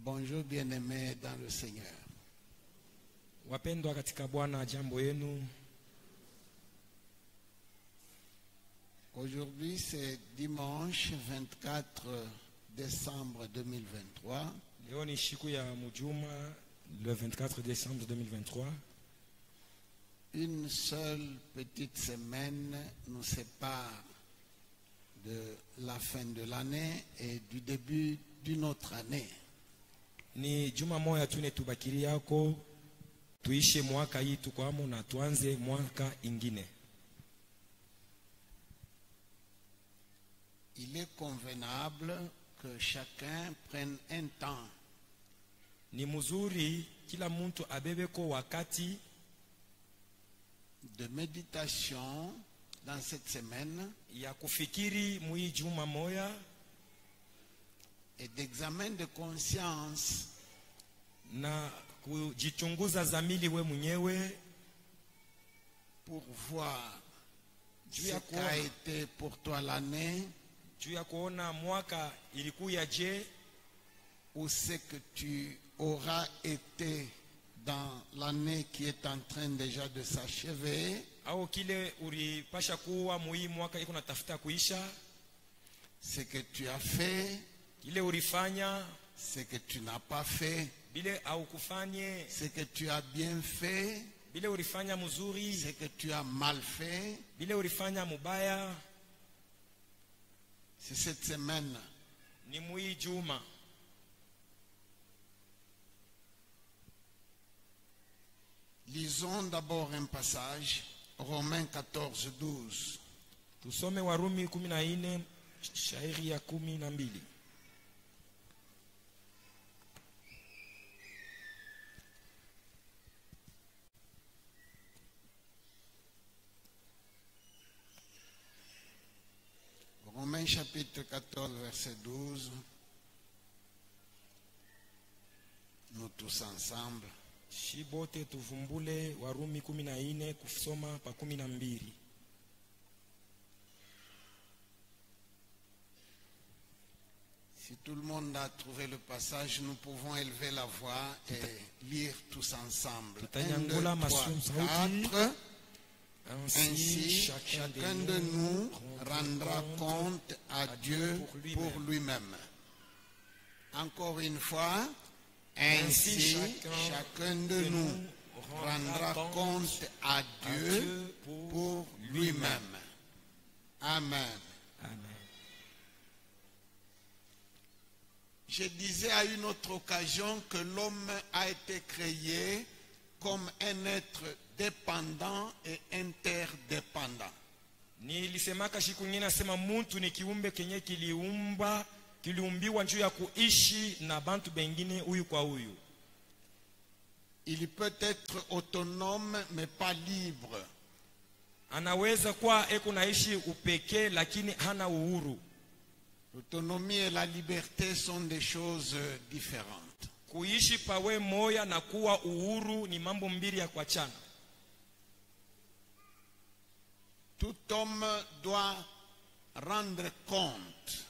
Bonjour bien-aimés dans le Seigneur. Wapendwa katika Bwana, jambo yenu. Aujourd'hui c'est dimanche 24 décembre 2023. Leo ni siku ya mujuma, le 24 décembre 2023. Une seule petite semaine nous sépare de la fin de l'année et du début d'une autre année. Ni juma moja tu netubakiri yako tuishe mwaka hii tukwamo na tuanze mwaka ingine. Il est convenable que chacun prenne un temps. Ni mzuri kila mtu abebeko wakati De méditation dans cette semaine ya kufikiri mui juma moja et d'examen de conscience na kujichunguza zamili we mwenyewe pour voir ce Juu ya qu'a été pour toi l'année juu ya kuona mwaka ilikuya je, ou ce que tu auras été dans l'année qui est en train déjà de s'achever, au kile ulipasha kuwa mui mwaka iko natafuta kuisha, ce que tu as fait, kile ulifanya, ce que tu n'as pas fait, bile au kufanye, ce que tu as bien fait, bile ulifanya mzuri, ce que tu as mal fait. bile ulifanya mubaya. C'est cette semaine. Ni mui juma. Lisons d'abord un passage, Romains 14, 12. Tusome Warumi 14 shairi ya 12. Romains chapitre 14, verset 12. Nous tous ensemble. Shibote tuvumbule Warumi 14 kusoma pa 12. Si tout le monde a trouvé le passage, nous pouvons élever la voix et lire tous ensemble. 1, 2, 3, 4. Ainsi, chacun de nous rendra compte à Dieu pour lui-même. Encore une fois, ainsi, chacun de nous rendra compte à Dieu pour lui-même. Amen. Amen. Je disais à une autre occasion que l'homme a été créé comme un être dépendant et interdépendant. Nilisemaka siku nyingine nasema mtu ni kiumbe kenye kiliumbiwa njuu ya kuishi na bantu bengine huyu kwa huyu. Il peut être autonome mais pas libre. Anaweza kuwa eko naishi upekee lakini hana uhuru. L'autonomie et la liberté sont des choses différentes. Kuishi pawe moya na kuwa uhuru ni mambo mbili ya kuachana. Tout homme doit rendre compte.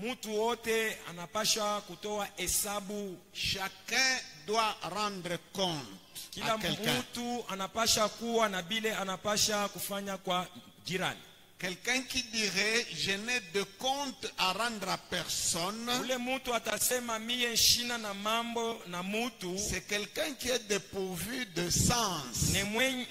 Mtu wote anapasha kutoa hesabu. Chacun doit rendre compte. Kila mtu anapasha kuwa na bile anapasha kufanya kwa jirani. Quelqu'un qui dirait je n'ai de compte à rendre à personne, Ule mtu atasema mie shina na mambo na mtu, c'est quelqu'un qui est dépourvu de sens.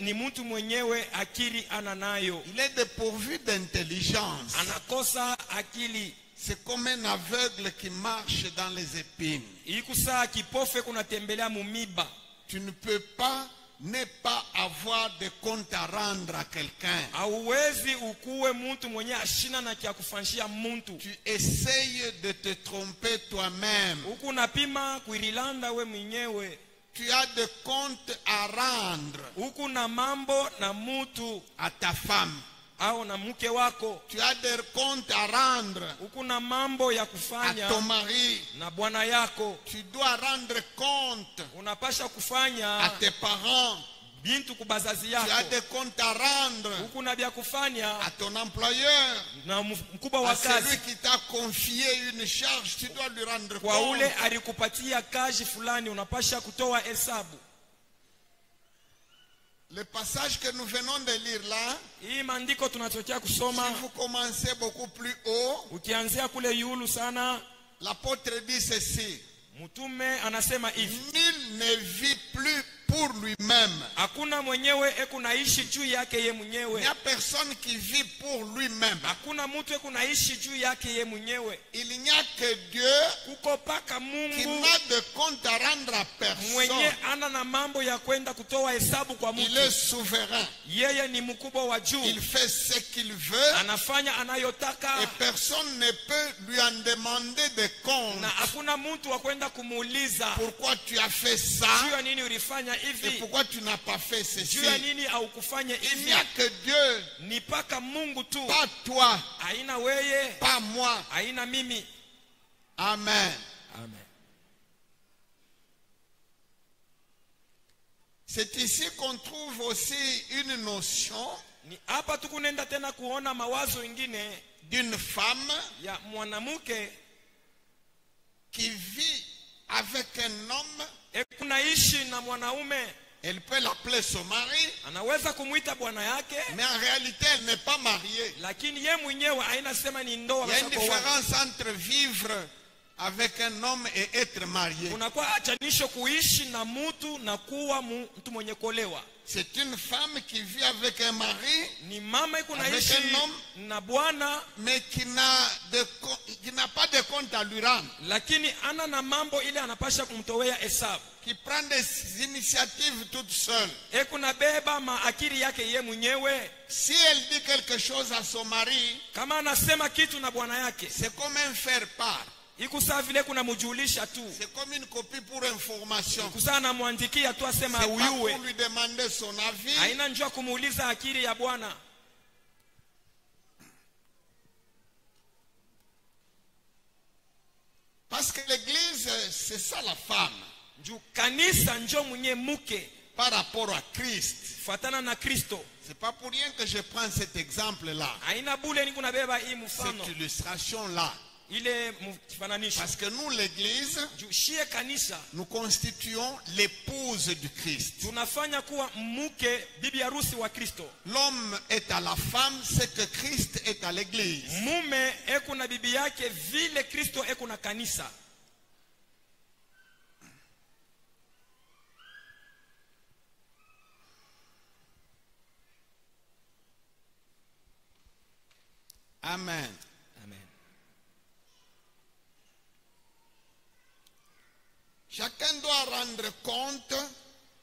ni mtu mwenyewe akili ananayo. Il est dépourvu d'intelligence. Anakosa akili. C'est comme un aveugle qui marche dans les épines. Ikusaa kipofe kunatembelea mumiba. Tu ne peux pas ne pas avoir de compte à rendre à quelqu'un. Hauwezi ukuwe mtu mwenye ashina na kia kufanshia mtu. Tu essayes de te tromper toi-même. Huku napima kuirilanda we mwenyewe. Tu as de compte à rendre. Huku na mambo na mtu. À ta femme. Au na mke wako. Tu as des comptes à rendre. Huku na mambo ya kufanya. À ton mari. Na bwana yako. Tu dois rendre compte. Unapasha kufanya. À tes parents. bintu kubazazi Tu as yako, des comptes à rendre huku na bya kufanya à ton employeur, na mkubwa wa à celui kazi, qui t'a confié une charge, tu dois lui rendre kwa compte. ule alikupatia kazi fulani unapasha kutoa hesabu. Le passage que nous venons de lire là, Hii maandiko tunachotaka kusoma, si vous commencez beaucoup plus haut, ukianzia kule yulu sana, l'apôtre dit ceci: mtume anasema hivi, nul ne vit plus pour lui-même. hakuna mwenyewe ekunaishi juu yake ye Il mwenyewe. n'y a personne qui vit pour lui-même. Hakuna mtu ekunaishi juu yake ye mwenyewe. Il n'y a que Dieu Kuko paka qui Mungu n'a de compte à rendre à mwenye personne. ana na mambo ya kwenda kutoa hesabu kwa Il est mtu. souverain. Yeye ni mkubwa wa Il juu, fait ce qu'il veut anafanya et anayotaka, personne ne peut lui en demander de compte. na hakuna mtu wa kwenda kumuuliza Pourquoi tu as fait ça juu ya nini ulifanya et hivi, pourquoi tu n'as pas fait ceci? juu ya nini au kufanya Il n'y hivi. a que Dieu, Ni paka Mungu tu, pas toi, haina weye, pas moi. haina mimi. Amen. Amen. C'est ici qu'on trouve aussi une notion Ni hapa tukunenda tena kuona mawazo ingine d'une femme ya mwanamke qui vit avec un homme. ekunaishi na mwanaume, Elle peut l'appeler son mari, anaweza kumwita bwana yake, mais en réalité, elle n'est pas mariée. lakini ye mwenyewe haina sema ni ndoa. Il y a une différence entre vivre avec un homme et être marié. Kunakuwa achanisho kuishi na mtu na kuwa mtu mwenye kuolewa. C'est une femme qui vit avec un mari, Ni mama iko naishi Avec un homme, na bwana, mais qui n'a pas de compte à lui rendre, lakini ana na mambo ile anapasha kumtowea hesabu. qui prend des initiatives toute seule. Kuna beba maakili yake ye mwenyewe. Si elle dit quelque chose à son mari, Kama anasema kitu na bwana yake, c'est comme un faire-part. ikusaa vile kuna mujulisha tu, C'est comme une copie pour information. ikusaa anamwandikia tu asema C'est pas uyuwe, pour lui demander son avis. haina njua kumuuliza akili ya bwana. Parce que l'église, c'est ça la femme. Njoo kanisa njoo mwenye muke Par rapport à Christ. fatana na Kristo. C'est pas pour rien que je prends cet exemple-là. Haina bule ni kuna beba hii mfano Cette illustration-là. ile mfananisho. Parce que nous, l'église, Njoo shie kanisa nous constituons l'épouse du Christ. tunafanya kuwa muke, bibi harusi wa Kristo. L'homme est à la femme, c'est que Christ est à l'église. Mume eko na bibi yake vile Kristo eko na kanisa. Amen. Amen. Chacun doit rendre compte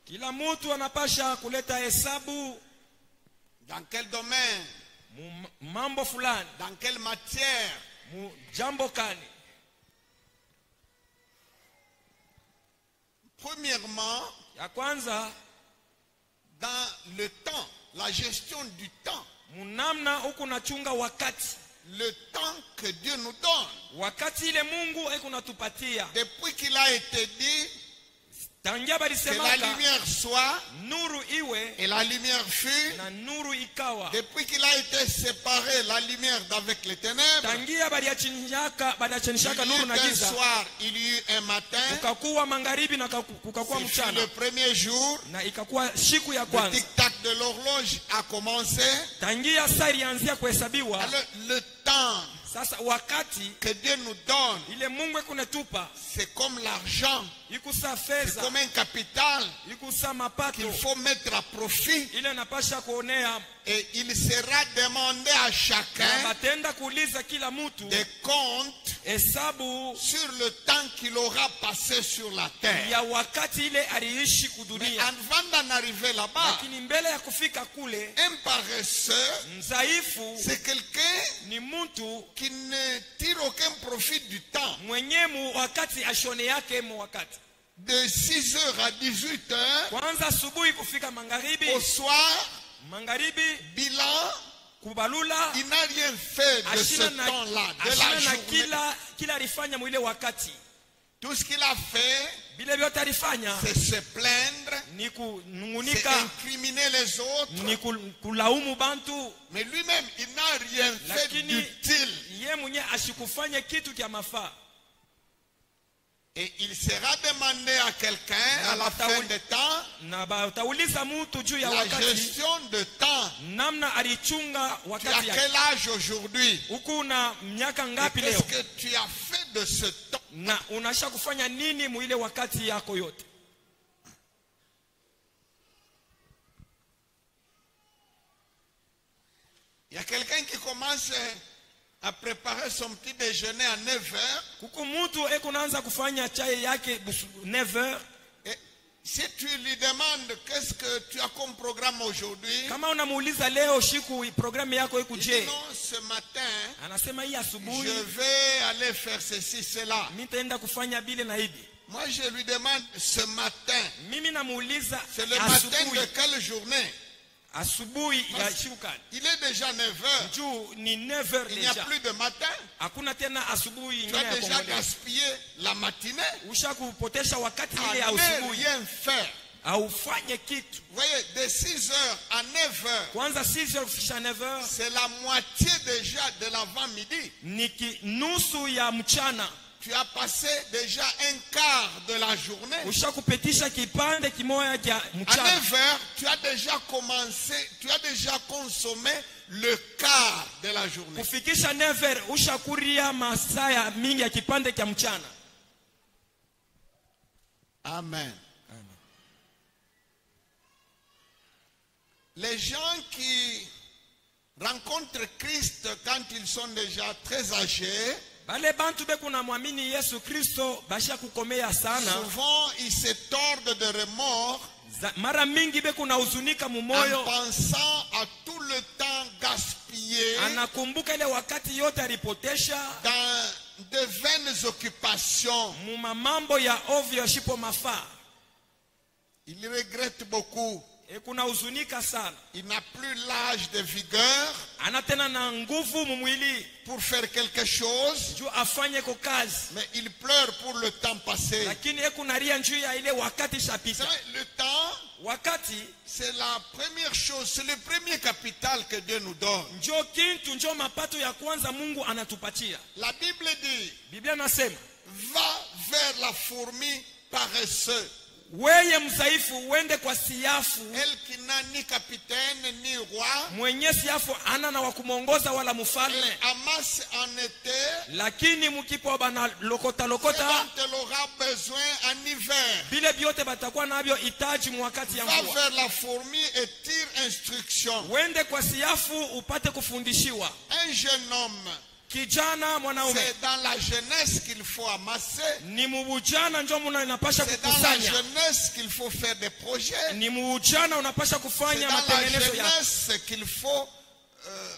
Kila mtu anapasha kuleta hesabu dans quel domaine, mambo fulani, dans quelle matière. jambo kani. Premièrement, Ya kwanza, dans le temps, la gestion du temps. munamna huku nachunga wakati. Le temps que Dieu nous donne. Wakati ile Mungu eko natupatia. Depuis qu'il a été dit Tangia que la balisemaka lumière soit, nuru iwe et la lumière fut. na nuru ikawa. Depuis qu'il a été séparé la lumière d'avec les ténèbres, Tangia baliachanishaka il y nuru eut na un giza, soir, il y eut un matin. kukakuwa magharibi na kukakuwa Ce fut mchana, le premier jour. na ikakuwa siku ya Le kwanza. tic-tac de l'horloge a commencé. Tangia saa ilianzia kuhesabiwa. Alors, le temps Sasa wakati que Dieu nous donne, ile Mungu ekunetupa c'est comme l'argent, ikusa c'est fedha, comme un capital ikusa mapato qu'il faut mettre à profit. ile napasha kuonea, Et il sera demandé à na chacun batenda kuuliza kila mtu des comptes hesabu sur le temps qu'il aura passé sur la terre. ya wakati ile aliishi Mais kudunia. avant d'en arriver là-bas, Lakini mbele ya kufika kule, un paresseux, mzaifu c'est quelqu'un ni mtu qui ne tire aucun profit du temps. mwenye mu wakati ashone yake mu wakati. De 6h à 18h, Kwanza asubuhi kufika magharibi, au soir, magharibi bilan, kubalula, il n'a rien fait de ce ashina na, temps-là, de la ashina na journée. kila alifanya mwile wakati. Tout ce qu'il a fait, bile vyote alifanya c'est se plaindre, ni c'est kunungunika, incriminer les autres. ni kulaumu bantu, Mais lui-même, il n'a rien fait lakini d'utile. ye mwenye ashikufanya kitu kya mafaa. Et il sera demandé à quelqu'un à la fin des temps Na batauliza mtu juu ya la wakati, gestion de temps. namna alichunga Tu as wakati yake. quel âge aujourd'hui? Huku na miaka Et ngapi qu'est-ce leo? que tu as fait de ce temps? Na unasha kufanya nini muile wakati yako yote? Il y a quelqu'un qui commence à préparer son petit déjeuner à 9 heures. Kuku mtu ekunaanza kufanya chai yake 9h. Et si tu lui demandes qu'est-ce que tu as comme programme aujourd'hui, Kama unamuuliza leo shiku programu yako il dit ikuje, non, ce matin, anasema hii je asubuhi vais aller faire ceci, cela. mimi nitaenda kufanya bile na hivi. Moi, je lui demande ce matin, Mimi namuuliza c'est le matin asubuhi, de quelle journée? asubuhi ya shiku gani? Il est déjà 9 heures. Juu ni 9h Il n'y a deja. plus de matin. Hakuna tena asubuhi Tu ingine as ya déjà kuongolea. gaspillé la matinée Usha kupotesha wakati à ile ya ne asubuhi. rien faire. Aufanye kitu. Vous voyez, de 6 heures à 9 heures, Kwanza 6h kufisha 9h c'est la moitié déjà de l'avant-midi. ni nusu ya mchana. Tu as passé déjà un quart de la journée. Usha kupitisha kipande kimoja cha À mchana. 9 heures, tu as déjà commencé, tu as déjà consommé le quart de la journée. Kufikisha 9h usha kuria masaa ya mingi ya kipande cha mchana. Amen. Les gens qui rencontrent Christ quand ils sont déjà très âgés, Bale bantu beku na muamini Yesu Kristo basha kukomea sana. souvent ils se tordent de remords Mara mingi beku na huzunika en mumoyo. pensant à tout le temps gaspillé Anakumbuka ile wakati yote alipotesha dans de vaines occupations. muma mambo ya ovyo shipo mafaa. Il regrette beaucoup. Kuna huzunika sana. Il n'a plus l'âge de vigueur Ana tena na nguvu mumwili pour faire quelque chose, juu afanye ko kazi. mais il pleure pour le temps passé. Lakini kuna ria njuu ya ile wakati Vous shapita. savez, le temps, Wakati c'est la première chose, c'est le premier capital que Dieu nous donne. njo kintu njo mapato ya kwanza Mungu anatupatia. La Bible dit, Biblia nasema, va vers la fourmi paresseuse, weye mzaifu uende kwa siafu elle qui n'a ni capitaine ni roi, mwenye siafu ana na wakumongoza wala elle mfalme, amasse en été lakini mkipo bana lokota ce lokota dont elle aura besoin en hiver. bile vyote batakuwa navyo hitaji mwakati ya Va mvua. vers la fourmi et tire instruction. Wende kwa siafu upate kufundishiwa. Un jeune homme, Kijana mwanaume c'est dans la jeunesse qu'il faut amasser. ni mubujana njo muna inapasha C'est dans la kukusanya. jeunesse qu'il faut faire des projets. Ni mubujana unapasha C'est kufanya dans la matengenezo ya. jeunesse qu'il faut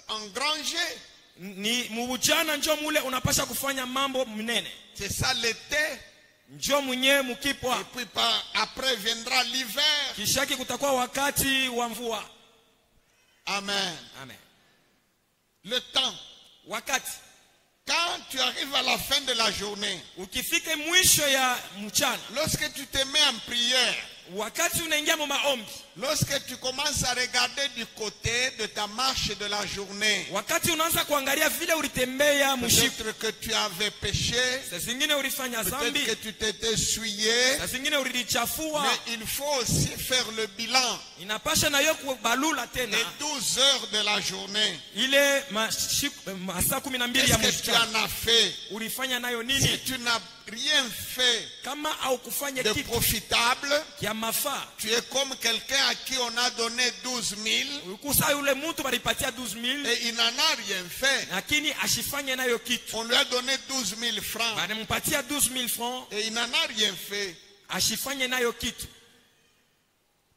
engranger. Ni mubujana njo mule unapasha kufanya mambo mnene. C'est ça l'été. Njo mwenye Et mukipwa. puis après viendra l'hiver. Kishaki kutakuwa wakati wa mvua. Amen. Amen. Le temps. Wakati Quand tu arrives à la fin de la journée, ukifike mwisho ya mchana, lorsque tu te mets en prière, wakati unaingia mu maombi, lorsque tu commences à regarder du côté de ta marche de la journée, wakati unaanza kuangalia vile ulitembea mshiku, peut-être que tu avais péché, saa zingine ulifanya peut-être zambi, que tu t'étais essuyé, saa zingine ulijichafua, mais il faut aussi faire le bilan inapasha na yo kubalula tena des 12 heures de la journée. ile masaa 12 ya Qu'est-ce que tu mchana en as fait? ulifanya nayo Si nini? tu n'as rien fait Kama au kufanya de kitu profitable, kia mafaa, tu es comme quelqu'un à qui on a donné 12 000 ulikusa yule mtu balipatia 12,000 et il n'en a rien fait. lakini ashifanye nayo kitu. On lui a donné 12 000 francs Banampatia 12,000 francs et il n'en a rien fait. ashifanye nayo kitu.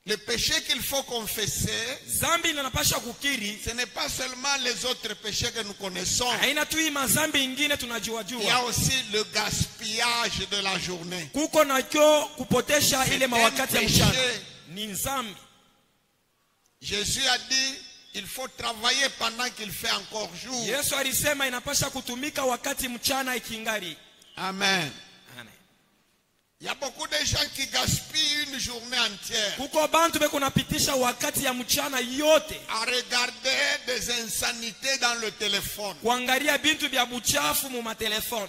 Le péché qu'il faut confesser, Zambi linapasha kukiri, ce n'est pas seulement les autres péchés que nous connaissons. haina tu hii mazambi ingine Il y a tunajua. aussi le gaspillage de la journée. Kuko nakyo kupotesha ile C'est mawakati ya un mchana. péché. Ni nzambi. Jésus a dit, il faut travailler pendant qu'il fait encore jour. Yesu alisema inapasha kutumika wakati mchana ikingari. Amen. Amen. Il y a beaucoup de gens qui gaspillent une journée entière kuko bantu beko napitisha wakati ya mchana yote à regarder des insanités dans le téléphone. kuangalia bintu bya buchafu mu matelefone.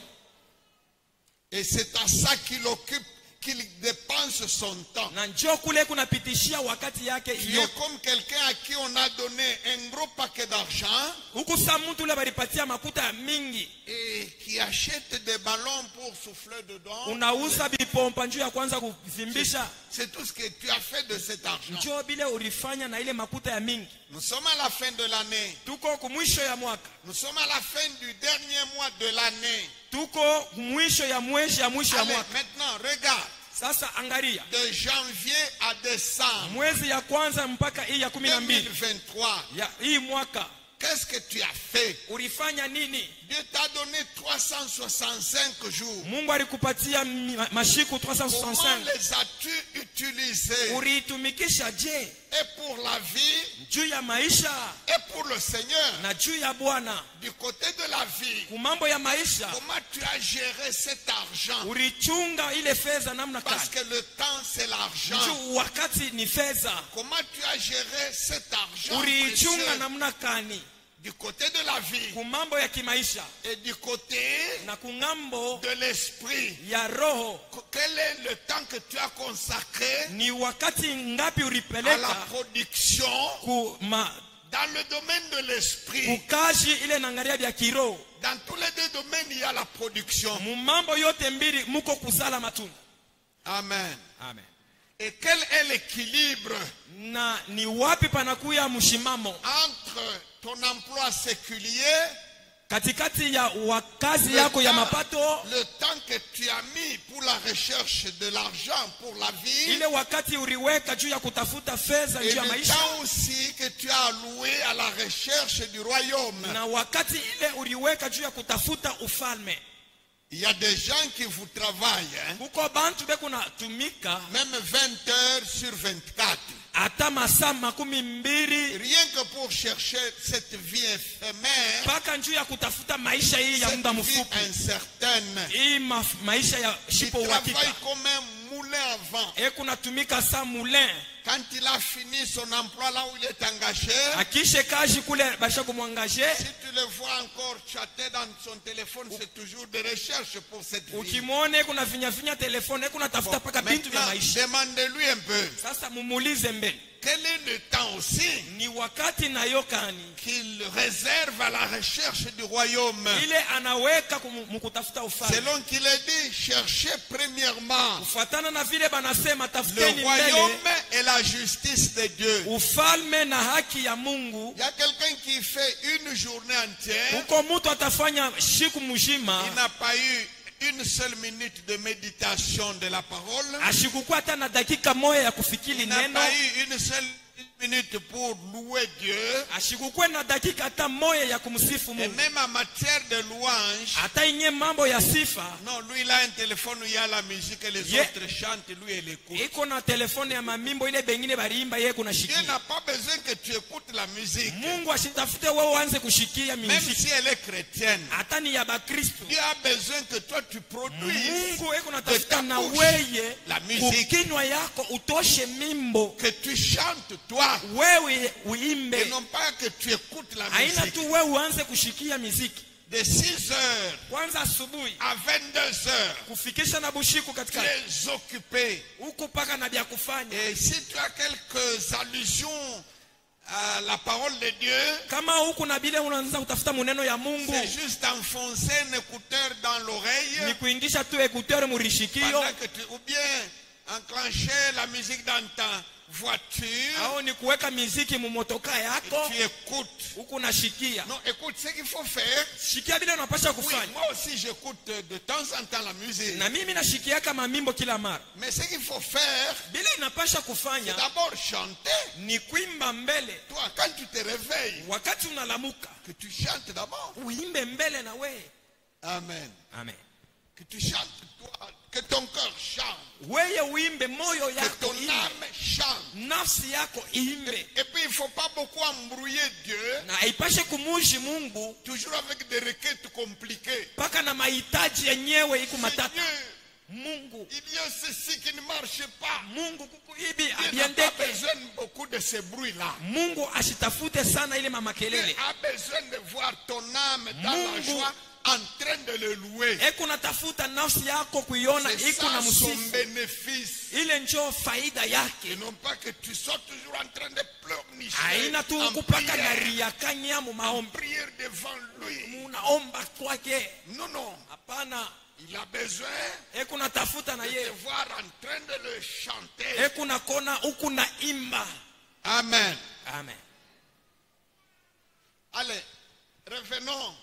Et c'est à ça qu'il occupe, qu'il dépense son temps. Na njoo kule kunapitishia wakati yake Tu es yote. comme quelqu'un à qui on a donné un gros paquet d'argent Huku sa mtu ule balipatia makuta mingi. et qui achète des ballons pour souffler dedans. Unauza bipompa njoo ya kwanza kuvimbisha. C'est tout ce que tu as fait de cet argent. Njoo bile ulifanya na ile makuta ya mingi. Nous sommes à la fin de l'année. Tuko kumwisho ya mwaka. Nous sommes à la fin du dernier mois de l'année. Tuko mwisho ya mwezi ya mwisho ya Allez, mwaka. maintenant, regarde. Sasa angalia. De janvier à décembre Mwezi ya kwanza mpaka hii ya 12 2023. ya hii mwaka Qu'est-ce que tu as fait? ulifanya nini? Dieu t'a donné 365 jours. Mungu alikupatia mashiku Comment 365. les as-tu utilisés? Uliitumikisha je? Et pour la vie, Juu ya maisha et pour le Seigneur. na juu ya Bwana. Du côté de la vie, Kumambo ya maisha comment tu as géré cet argent? ulichunga ile fedha namna Parce gani? que le temps, c'est l'argent. Juu wakati ni fedha. Comment tu as géré cet argent Ulichunga précieux? namna gani? Du côté de la vie Kumambo ya kimaisha et du côté na kungambo de l'esprit. ya roho. Quel est le temps que tu as consacré Ni wakati ngapi à la ulipeleka production dans le domaine de l'esprit? kukaji ile nangaria vya kiroho. Dans tous les deux domaines, il y a la production. Mumambo yote mbili muko kuzala matunda. Amen. Amen. Et quel est l'équilibre Na ni wapi panakuya mshimamo entre ton emploi séculier, katikati ya wakazi yako ya mapato, le temps que tu as mis pour la recherche de l'argent pour la vie, ile wakati uliweka juu ya kutafuta fedha et juu ya le maisha, temps aussi que tu as alloué à la recherche du royaume. na wakati ile uliweka juu ya kutafuta ufalme. Il y a des gens qui vous travaillent, hein, Kuko bantu beko natumika même 20 heures sur 24. hata masaa 12 Rien que pour chercher cette vie éphémère, mpaka njuu ya kutafuta maisha hii ya muda cette vie mfupi, incertaine. hii maisha ya Il shipo travaille uhakika. comme un moulin à vent. Kunatumika sa moulin. Quand il a fini son emploi là où il est engagé, Akishe kaji kule basha kumwangaje. si tu le vois encore chatter dans son téléphone, c'est toujours des recherches pour cette vie. Ukimwone kuna vinya telefone kuna tafuta paka bintu vya Maintenant, maisha. demandez-lui un peu. Sasa mumulize mbele. Quel est le temps aussi Ni wakati na yokani qu'il réserve à la recherche du royaume? ile anaweka mukutafuta ufalme. Selon qu'il est dit, cherchez premièrement Kufuatana na vile banasema le tafuteni royaume mbele et la justice de Dieu. ufalme na haki ya Mungu. Il y a quelqu'un qui fait une journée entière, Uko mtu atafanya siku mzima il n'a pas eu une seule minute de méditation de la parole. ashikukuwa hata na dakika moja ya kufikiri Il n'a neno. pas eu une seule minute pour louer Dieu. Ashikukuwa na dakika hata moja ya kumsifu Et Mungu. même en matière de louange, Hata inye mambo ya sifa, non, lui il a un téléphone où il y a la musique et les Yeah. autres chantent, lui il écoute. iko na telefone ya mamimbo ile bengine baliimba yeye kuna Dieu shikia. n'a pas besoin que tu écoutes la musique, Mungu ashitafute wewe uanze kushikia même muziki. si elle est chrétienne. Hata ni ya Bakristo. Dieu a besoin que toi tu produises, Mungu eko natafuta na bouche, weye la musique. kukinywa yako utoshe mimbo. que tu chantes toi, Wewe et uimbe. non pas que tu écoutes la Haina musique. tu wewe uanze kushikia muziki. De 6 heures Kwanza asubuhi à 22 heures, kufikisha na bushiku tu katika es occupé. huko paka na vya kufanya. Et si tu as quelques allusions à la parole de Dieu, Kama huku na bile unaanza kutafuta maneno ya Mungu, c'est juste enfoncer un écouteur dans ni l'oreille kuingisha tu ekuteur murishikio pendant que tu, ou bien enclencher la musique dans ta voiture au ni kuweka miziki mumotoka et yako tu écoutes. huku nashikia. Non, écoute, ce qu'il faut faire. Shikia bile unapasha Oui, kufanya. moi aussi j'écoute de temps en temps la musique. Na mimi nashikia kama mamimbo kila mara. Mais ce qu'il faut faire, Bile inapasha c'est kufanya d'abord chanter. ni kuimba mbele. Toi, quand tu te réveilles, Wakati unalamuka, que tu chantes d'abord. uimbe mbele na we. Amen. Amen. Que tu chantes, toi, que ton cœur chante, Weye uimbe, moyo que yako ton imbe, âme chante. nafsi yako imbe. Et puis, il ne faut pas beaucoup embrouiller Dieu, Na haipashe kumuji Mungu toujours avec des requêtes compliquées. paka na mahitaji yenyewe iko matata. Seigneur, Mungu. Il y a ceci qui ne marche pas. Mungu kukuibi Il n'a pas besoin beaucoup de ce bruit-là. Mungu ashitafute sana ile mamakelele. Il a besoin de voir ton âme dans la joie en train de le louer. Eko natafuta nafsi yako kuiona iko na son msifu. bénéfice. Ile njoo faida yake. Et non pas que tu sois toujours en train de pleurnicher. Haina tu kupaka na ria kanya mu maombi. Prière devant lui. Munaomba kwake. Non, non. Hapana. Il a besoin eko natafuta na de ye. te voir en train de le chanter. Eko nakona huku na imba. Amen. Amen. Allez, revenons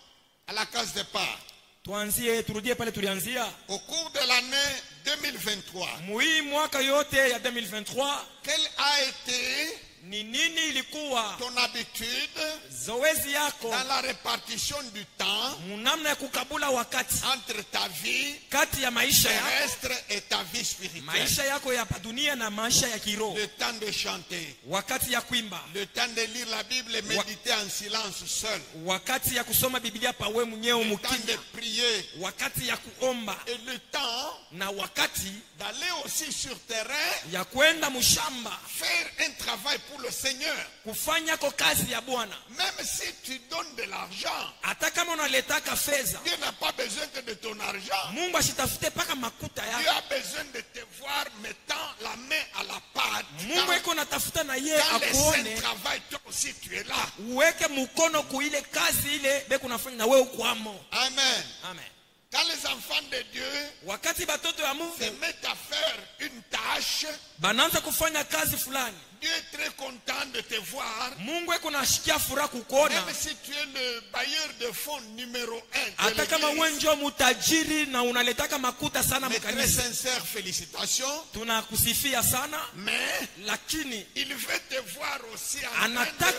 à la case départ. Tuanzie turudie pale tulianzia. Au cours de l'année 2023, Mui mwaka yote ya 2023, quelle a été ni nini ilikuwa ton habitude zoezi yako dans la répartition du temps munamna ya kukabula wakati entre ta vie kati ya maisha yako, terrestre et ta vie spirituelle? maisha yako ya dunia na maisha ya kiroho? Le temps de chanter, Wakati ya kuimba, le temps de lire la Bible et méditer en silence seul, wakati ya kusoma Biblia pawe mwenyewe le temps de mukimya, prier wakati ya kuomba, et le temps na wakati d'aller aussi sur terrain ya kwenda mushamba faire un travail pour le Seigneur. kufanya ko kazi ya Bwana. Même si tu donnes de l'argent, Hata kama unaletaka fedha, Dieu n'a pas besoin que de ton argent. Mungu ashitafute paka makuta Dieu yako. a besoin de te voir mettant la main à la pâte. Mungu iko natafuta na ye Dans les akuone, saints travail, toi aussi tu es là. uweke mukono kuile kazi ile beku nafanya na wewe ukwamo. Amen. Amen. Quand les enfants de Dieu Wakati batoto ya se Mungu mettent à faire une tâche, bananza kufanya kazi fulani, Dieu est très content de te voir. Mungu eko nashikia furaha kukuona. Même si tu es le bailleur de fonds numéro 1 de Hata kama wewe l'église, ndio mutajiri na unaletaka makuta sana mes très mkanisa, sincères félicitations. tunakusifia sana, Mais lakini il veut te voir aussi en train anataka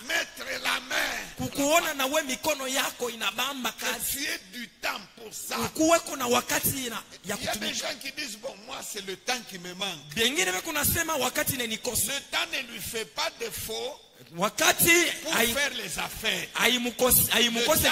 de mettre la main. kukuona na we mikono yako inabamba Que kazi, tu aies du temps pour ça. ukuweko na wakati ya Il y a des kutumika. gens qui disent, bon, moi, c'est le temps qui me manque. Bengine beko nasema wakati nenikosa, Le temps ne lui fait pas défaut wakati pour faire les affaires. haimukose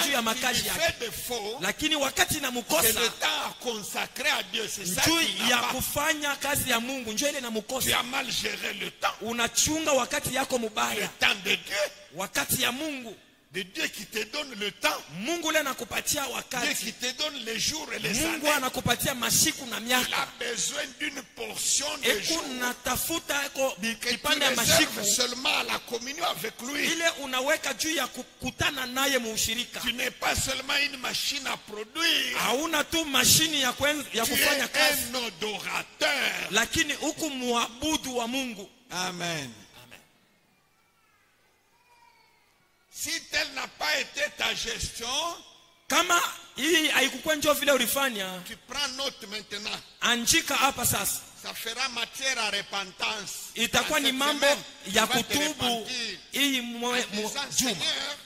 juu ya Le temps makazi qui lui yake, fait défaut, lakini wakati c'est namukosa le temps à consacrer à Dieu. C'est ça juu qui ya n'a pas. kufanya kazi ya Mungu, njoo ile Tu namukosa. as mal géré le temps. Unachunga wakati yako Le mubaya, temps de Dieu. wakati ya Mungu. De Dieu qui te donne le temps. Mungu ule anakupatia Dieu wakati, qui te donne les jours et les Mungu années. anakupatia masiku na Il miaka. a besoin d'une portion de Eku jours natafuta eko que tu kipande ya réserves masiku seulement à la communion avec lui. ile unaweka juu ya kukutana naye muushirika. Tu n'es pas seulement une machine à produire. Hauna tu mashini ya Tu kufanya es kazi, un adorateur. lakini huku muabudu wa Mungu. Amen. Si tel n'a pas été ta gestion, Kama hii haikukuwa njoo vile ulifanya, tu prends note maintenant. anjika hapa sasa, Ça fera matière à repentance. itakuwa Dans ni cette mambo semaine, ya tu vas te kutubu repentir. hii En disant, juma Seigneur,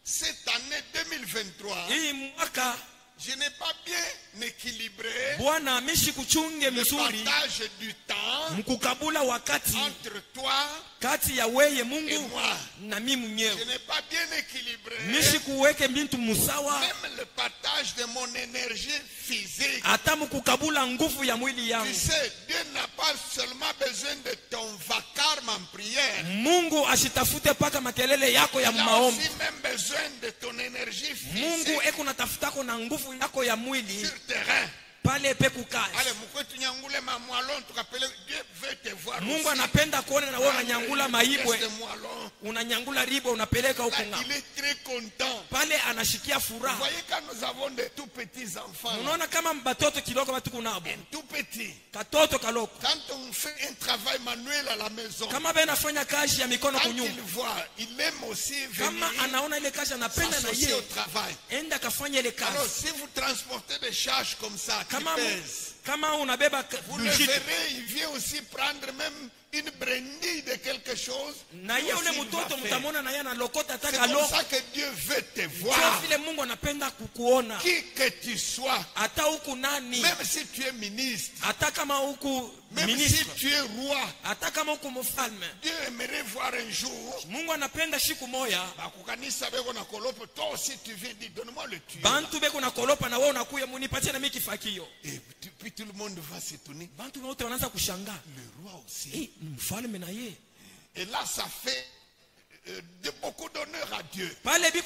cette année 2023, hii mwaka. je n'ai pas bien équilibré Bwana amishi kuchunge le mzuri partage du temps mkukabula wakati entre toi kati ya weye et Mungu moi. na mimi Je mwenyewe, n'ai pas bien équilibré mishi kuweke bintu musawa, même le partage de mon énergie physique. hata mkukabula nguvu ya mwili Tu yangu. sais, Dieu n'a pas seulement besoin de ton vacarme en prière. Mungu ashitafute paka makelele yako ya Il a maombi. aussi même besoin de ton énergie Mungu physique eko natafutako na nguvu yako ya mwili sur terrain. pale pe kukazi. Allez, mkwetu nyangule ma moalon, tukapele, Dieu veut te voir Mungu aussi. anapenda kuona na wewe unanyangula maibwe, De moalon. unanyangula ribo unapeleka huko Là, ng'ambo. il est très content. Pale anashikia Vous furaha. voyez quand nous avons de tout petits enfants, Unaona kama batoto kidogo batuko nabo. tout petits, Katoto kaloko. quand on fait un travail manuel à la maison, Kama bena nafanya kazi ya mikono quand kunyumba. il voit, il aime aussi Kama venir anaona ile kazi anapenda na s'associer au ye, travail. enda kafanya ile Alors, kazi. si vous transportez des charges comme ça, qui Kama pèsent, kama unabeba vous le mzigo verrez, il vient aussi prendre même une brindille de quelque chose. na Lui ye aussi, ule il va mtoto faire. mtamona na yeye analokota C'est taka comme loko. ça que Dieu veut te Sio voir. vile Mungu anapenda kukuona, Qui que tu sois, hata huku nani, même si tu es ministre, hata kama huku Même si tu es roi, Dieu aimerait voir un jour. Mungu anapenda siku moya. Toi aussi tu viens dire donne-moi le tuyau. Bantu beko na kolopa na wewe unakuya munipatie na mimi kifakio. Et puis tout le monde va s'étonner. Bantu wote wanaanza kushangaa. Le roi aussi. Mfalme na yeye. Et là ça fait de beaucoup d'honneur à Dieu. Parce que Dieu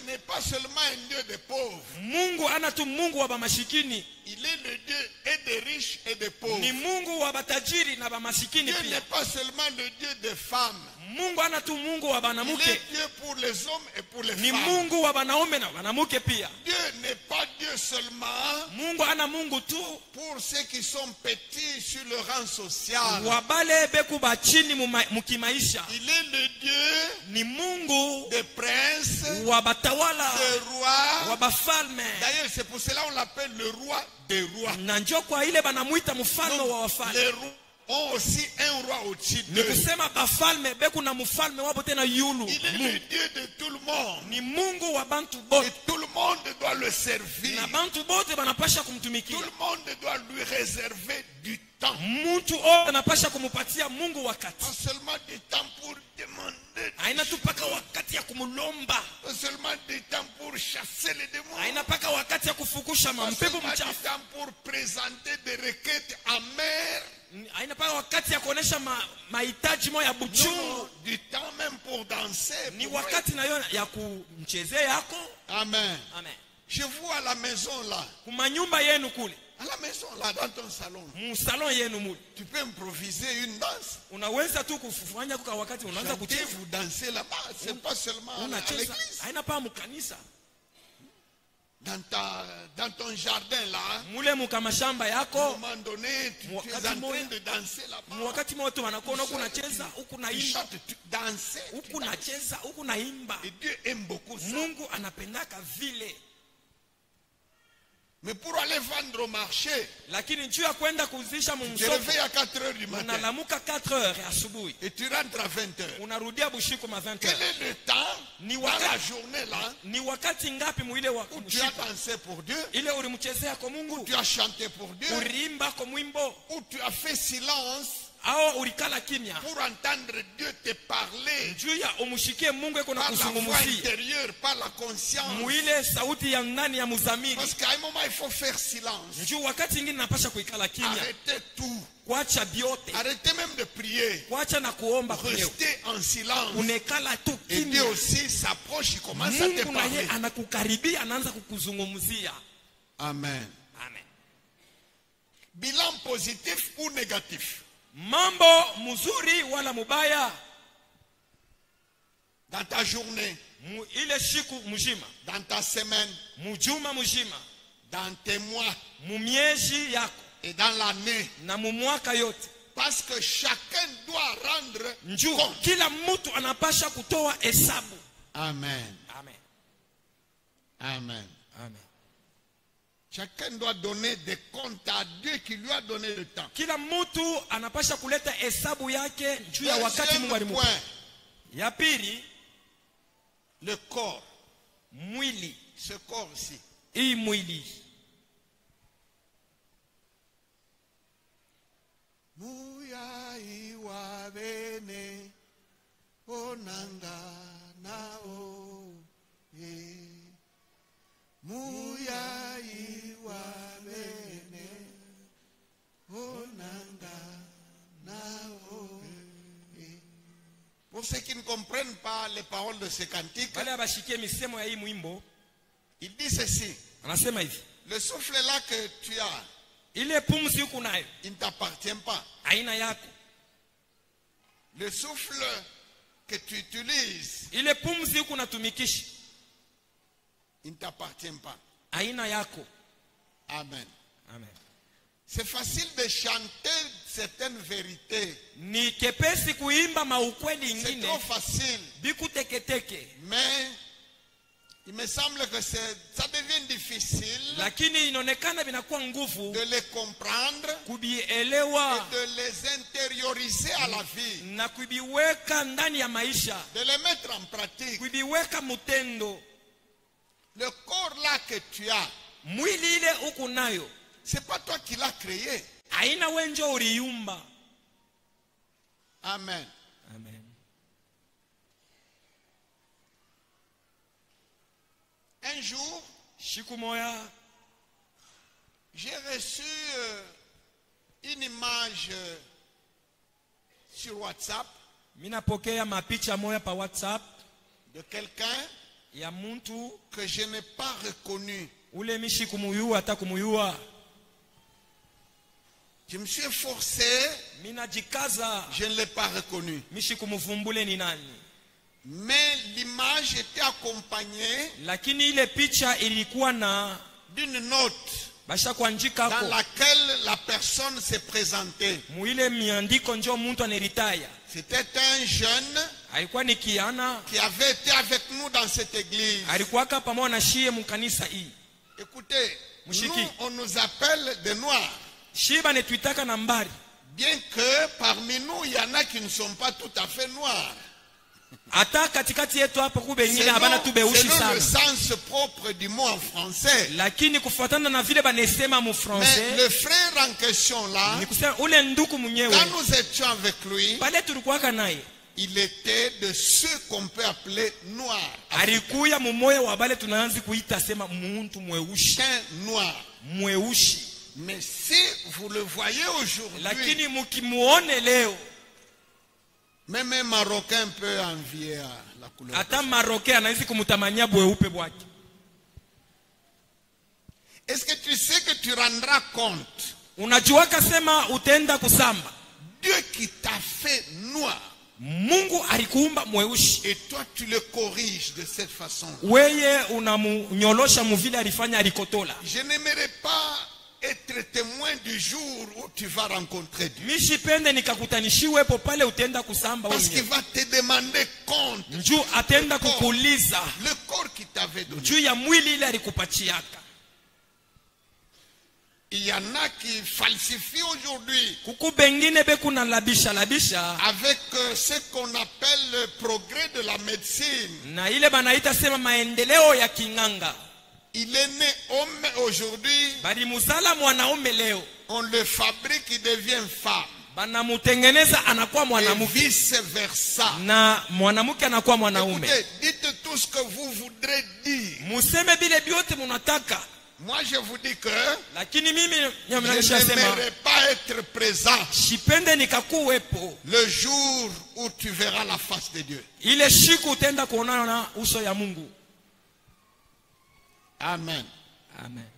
n'est pas seulement un Dieu des pauvres. Il est le Dieu et des riches et des pauvres. Dieu n'est pas seulement le Dieu des femmes. Il est Dieu pour les hommes et pour les femmes. Dieu n'est pas Dieu seulement pour ceux qui sont petits sur le rang social. Il est le Dieu des princes, des rois. D'ailleurs, c'est pour cela qu'on l'appelle le roi des rois. Les rois ont aussi un roi au-dessus d'eux. Il est le Dieu de tout le monde. Et tout le monde doit le servir. Tout le monde doit lui réserver du temps. Pas seulement du temps pour demander. Pas seulement du temps pour chasser les démons. Pas seulement du temps pour présenter des requêtes amères. Non, du temps même pour danser. Amen. Je vois à la maison là. À la maison là, dans ton salon. Tu peux improviser une danse. Chantez, vous dansez là-bas. C'est pas seulement à l'église. Dans ton jardin là, à un moment donné, tu es en train de danser là-bas. Tu chantes, tu danses. Et Dieu aime beaucoup ça. Mais pour aller vendre au marché, tu te réveilles à 4 heures du matin. Et tu rentres à 20 heures. Quel est le temps dans la journée là où tu as dansé pour Dieu, où tu as chanté pour Dieu, où tu as fait silence pour entendre Dieu te parler par la voix intérieure, par la conscience. Parce qu'à un moment il faut faire silence. Arrêtez tout. Arrêtez même de prier. Restez en silence. Et Dieu aussi s'approche, il commence à te parler. Amen. Bilan positif ou négatif? Mambo muzuri wala mubaya dans ta journée, ile siku mujima, dans ta semaine, mujuma mujima, dans tes mois, mumiezi yako, et dans l'année, na mumwaka yote. Parce que chacun doit rendre compte. Kila mtu anapasha kutoa hesabu. Amen. Amen. Amen. Amen. Chacun doit donner des comptes à Dieu qui lui a donné le temps. Kila mtu anapasha kuleta hesabu yake juu ya wakati Mungu alimpa. Ya pili, le corps. Mwili. Ce corps ici. Hii mwili. Muya iwa bene onanga nao e muya iwa bene onanga nao e. Pour ceux qui ne comprennent pas les paroles de ce cantique, il dit ceci. Le souffle là que tu as, il ne t'appartient pas. Le souffle que tu utilises, il ne t'appartient pas. Amen. Amen. C'est facile de chanter certaines vérités. C'est trop facile. Mais il me semble que ça devient difficile de les comprendre et de les intérioriser à la vie, de les mettre en pratique. Le corps là que tu as, c'est pas toi qui l'as créé. Aina wenjo uliumba. Amen. Amen. Un jour, siku moya, j'ai reçu une image sur WhatsApp. Minapokea mapicha moya pa WhatsApp de quelqu'un ya muntu que je n'ai pas reconnu. Ule mishi kumuyua ata kumuyua. Je me suis efforcé. Minajikaza. Je ne l'ai pas reconnu. Mishi kumuvumbule ni nani. Mais l'image était accompagnée. Lakini ile picha ilikuwa na d'une note. Basha kuandika dans laquelle la personne s'est présentée. Muile miandiko njo muntu aneritaya. C'était un jeune alikuwa ni kiana qui avait été avec nous dans cette église. Alikuwa pamoja na shie mkanisa hii. Écoutez, Mushiki. Nous on nous appelle des noirs. Shiba ne tuitaka nambari. Bien que parmi nous il y en a qui ne sont pas tout à fait noirs. Ata katikati yetu hapa kubengine abana tubeushi sana. C'est le sens propre du mot en français. Lakini kufuatana na vile banesema mu français. Mais le frère en question là, nikusema ule nduku mwenyewe. Quand nous étions avec lui, pale tulikuwa naye. Il était de ceux qu'on peut appeler noirs. Alikuya mumoyo wa bale tunaanza kuita sema muntu mweushi. Noir. Mweushi. Mais si vous le voyez aujourd'hui, lakini mukimuone leo, même un Marocain peut envier la couleur. Ata Marocain anaweza kumutamania bweupe bwake. Est-ce que tu sais que tu rendras compte? Unajua kasema utaenda kusamba. Dieu qui t'a fait noir. Mungu alikuumba mweushi. Et toi tu le corriges de cette façon. Weye unamunyolosha muvile alifanya alikotola. Je n'aimerais pas être témoin du jour où tu vas rencontrer Dieu. Mishipende nikakutanishiwepo pale utenda kusamba. Parce qu'il va te demander compte. Njoo atenda kukuuliza. Le corps qui t'avait donné. Juu ya mwili ile alikupachiaka. Il y en a qui falsifient aujourd'hui avec ce qu'on appelle le progrès de la médecine. Il est né homme aujourd'hui. On le fabrique, il devient femme. Et vice versa. Écoutez, dites tout ce que vous voudrez dire. Moi je vous dis que je n'aimerais pas être présent le jour où tu verras la face de Dieu. Amen. Amen.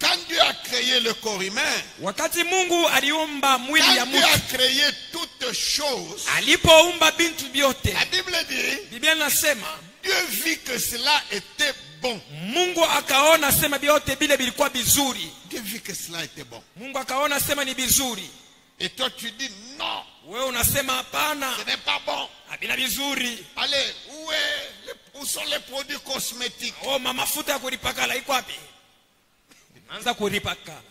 Quand Dieu a créé le corps humain, quand Dieu a créé toutes choses, la Bible dit, Dieu vit que cela était bon. Mungu akaona sema biote bile bilikuwa bizuri. Dieu vit que cela était bon. Mungu akaona sema ni bizuri. Et toi tu dis non. Wewe unasema hapana. Ce n'est pas bon. Habina bizuri. Allez, où sont les produits cosmétiques? Oh, mafuta ya kulipaka iko wapi? Anza kulipaka.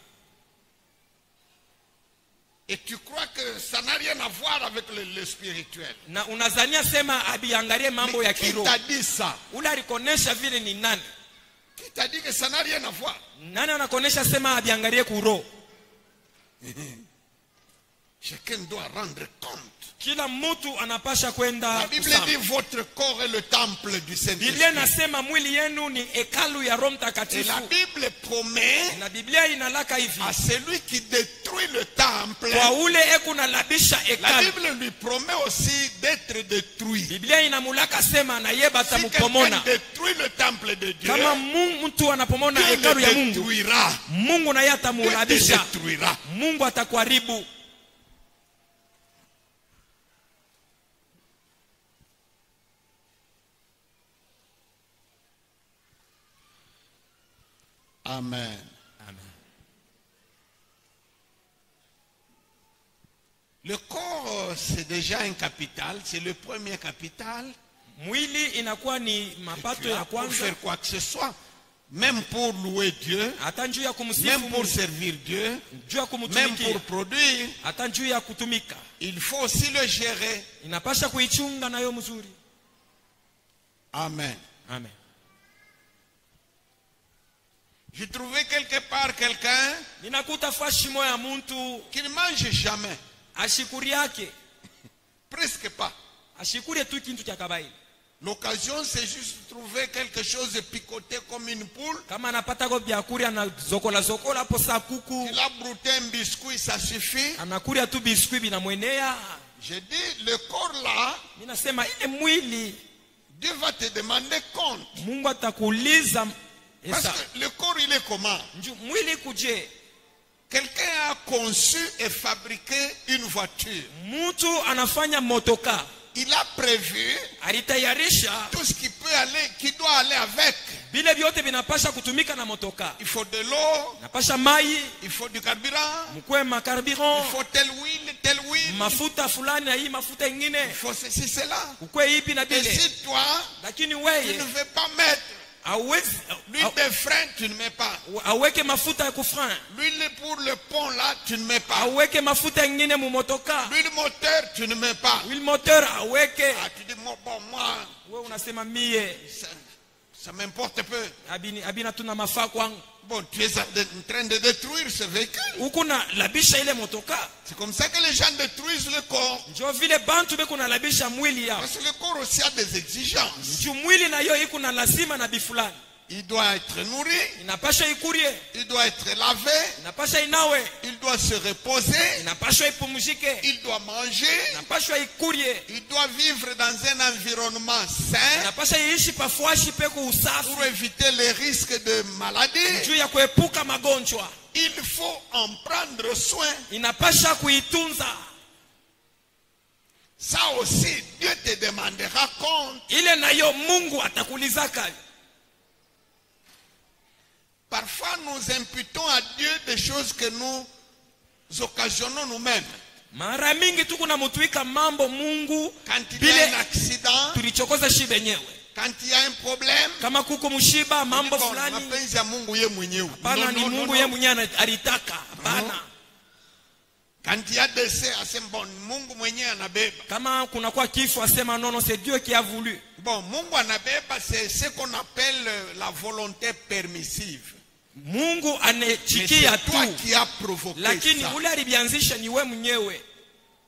Et tu crois que ça n'a rien à voir avec le spirituel. Na unazania sema abiangalie mambo ya kiroho. Qui t'a dit ça? Ula alikonesha vile ni nani? Qui t'a dit que ça n'a rien à voir? Nani anakonesha sema abiangalie kuroho? Chacun doit rendre compte. Kila mtu anapasha kwenda. La Bible dit votre corps est le temple du Saint-Esprit. Biblia inasema mwili yenu ni hekalu ya Roho Mtakatifu. Et la Bible promet na Biblia inalaka hivi à celui qui détruit le temple. Kwa ule ekunalabisha hekalu. La Bible lui promet aussi d'être détruit. Biblia inamulaka sema na yeba atamupomona. Si quelqu'un détruit le temple de Dieu, kama mtu anapomona hekalu ya Mungu, Mungu naye atamulabisha. Mungu atakuharibu. Amen. Amen. Le corps, c'est déjà un capital, c'est le premier capital. Mwili inakuwa ni mapato ya kwanza. Pour faire quoi que ce soit, même pour louer Dieu, même pour servir Dieu, même pour produire, il faut aussi le gérer. Inapasha kuichunga nayo mzuri. Amen. Amen. J'ai trouvé quelque part quelqu'un ninakuta fashi moya muntu qui ne mange jamais. ashikuri yake Presque pas. ashikurie tu kintu cha kawaida. L'occasion, c'est juste de trouver quelque chose de picoté comme une poule. Kama anapata go byakuria na zokola hapo sa kuku. Il a brouté un biscuit, ça suffit. Anakuria tu biskuit binamwenea. J'ai dit, le corps là, Ninasema ile mwili Dieu va te demander compte. Mungu atakuuliza. Parce que le corps, il est comment? Mwili kuje. Quelqu'un a conçu et fabriqué une voiture. Mtu anafanya motoka. Il a prévu tout ce qui peut aller, qui doit aller avec. Bile vyote vinapasha kutumika na motoka. Il faut de l'eau, napasha mai, il faut du carburant, mkwe makarburant, il faut telle huile, mafuta fulani na hii mafuta ingine, il faut ceci cela. Ukwe hivi na bile. Et si toi, lakini tu wewe ne veux pas mettre l'huile de frein, tu ne mets pas. Aweke mafuta ya kufran. L'huile pour le pont là, tu ne mets pas. Aweke mafuta ingine mu motoka. L'huile moteur, tu ne mets pas. L'huile moteur aweke. Ah, tu dis bon moi. Wewe unasema mie. Ça m'importe peu. Abina tuna mafaa kwangu. Bon, tu es en train de détruire ce véhicule. Ukuna labisha ile motoka. C'est comme ça que les gens détruisent le corps. Njo vile bantu beko na labisha mwili yao. Parce que le corps aussi a des exigences. Njo mwili na yo iko na lazima na bifulani. Il doit être nourri. Inapasha ikurie. Il doit être lavé. Inapasha inawe. Il doit se reposer. Inapasha ipumzike. Il doit manger. Inapasha ikurie. Il doit vivre dans un environnement sain. Inapasha iishi pafuashi peko usafi. Pour éviter les risques de maladie. Juu ya kuepuka magonjwa. Il faut en prendre soin. Inapasha kuitunza. Ça aussi, Dieu te demandera compte. Ile na yo Mungu atakulizaka. Parfois, nous imputons à Dieu des choses que nous occasionnons nous-mêmes. Mara mingi tu kuna mutuika mambo Mungu quand il y a un accident, tulichokoza shi benyewe. Quand il y a un problème, kama kuko mushiba mambo fulani, mapenzi ya Mungu yeye mwenyewe. Hapana, ni Mungu yeye mwenyewe alitaka. Hapana. Quand il y a décès, asema bon, Mungu mwenyewe anabeba. Kama kuna kwa kifo asema non, c'est Dieu qui a voulu. Bon, Mungu anabeba, c'est ce qu'on appelle la volonté permissive. Mungu anechikia tu. Toi qui a provoqué lakini ça. ule alibianzisha ni wewe mwenyewe.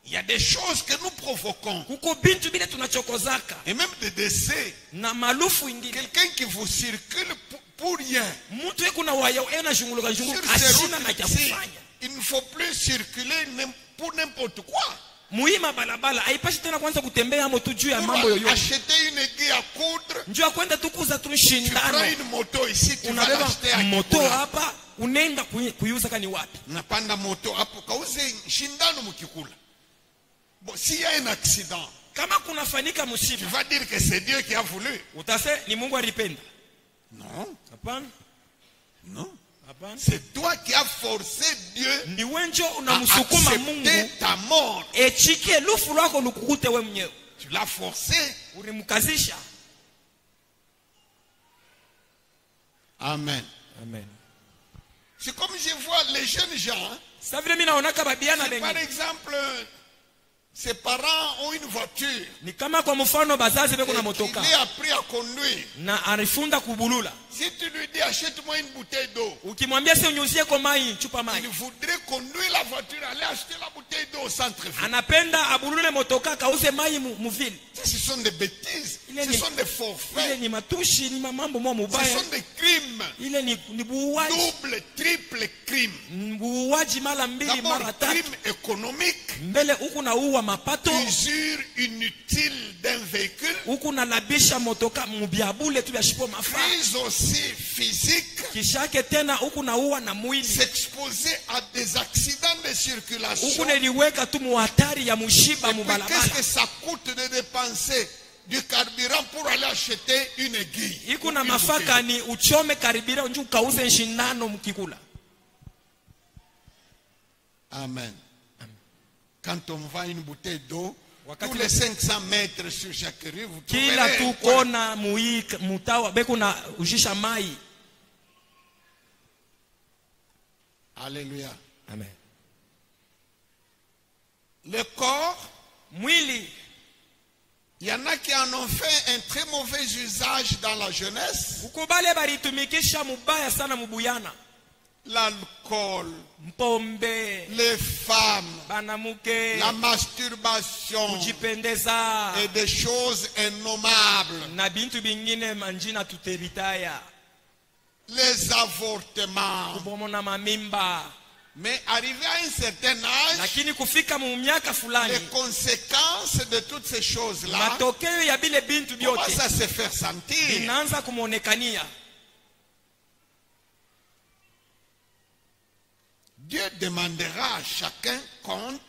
Il y a des choses que nous provoquons. Kuko bintu bile tunachokozaka. Et même des décès. Na malufu ingine. Quelqu'un qui vous circule pour rien. Mtu yeko na waya ena junguluka ashina na kufanya. Il ne faut plus circuler pour n'importe quoi. Muima balabala haipashi tena kwanza kutembea hapo tu juu ya mambo yoyote. Acheter une aiguille à coudre. Njoo kwenda tu kuuza tu shindano. Tu prends une moto ici, tu vas l'acheter à moto hapa unaenda kuiuza kani wapi? Unapanda moto hapo kauze shindano mkikula. Bon, s'il y a un accident, kama kunafanyika msiba, tu vas dire que c'est Dieu qui a voulu. Utase ni Mungu alipenda. Non. Hapana. Non. C'est toi qui as forcé Dieu à accepter ta mort. Tu l'as forcé. Amen. Amen. C'est comme je vois les jeunes gens. Par exemple, ses parents ont une voiture. Ni kama kwa mfano bazazi beko na motoka. Il est appris à conduire. Na arifunda kubulula. Si tu lui dis achète-moi une bouteille d'eau. Ukimwambia sasa unyuzie kwa mai, chupa mai. Il voudrait conduire la voiture, aller acheter la bouteille d'eau au centre-ville. Anapenda abulule motoka kauze mai mu ville. Ce sont des bêtises. Ce sont des forfaits. Ile ni matushi, ni mambo mubaya. Ce sont des crimes. Ile ni buuaji. Double, triple crime. Buuaji mara mbili mara tatu. Crime économique. Mbele huku na uwa mapato. Usure inutile d'un véhicule. Huku na labisha motoka mubiabule tu yashipo mafa. Prise aussi physique. Kishake tena huku na uwa na mwili. S'exposer à des accidents de circulation. Huku niliweka tu muhatari ya mushiba mubalabala. Qu'est-ce que ça coûte de dépenser du carburant pour aller acheter une aiguille? Iko na mafaka ni uchome karibira njoo kauze nshindano mkikula. Amen. Quand on vend une bouteille d'eau, tous les 500 mètres sur chaque rue, vous trouvez kila tu kona mutawa beko na ujisha mai. Alléluia. Amen. Le corps, mwili, Il y en a qui en ont fait un très mauvais usage dans la jeunesse. L'alcool, les femmes, la masturbation et des choses innommables. Les avortements. Mais arrivé à un certain âge, les conséquences de toutes ces choses-là commencent à se faire sentir. Dieu demandera à chacun compte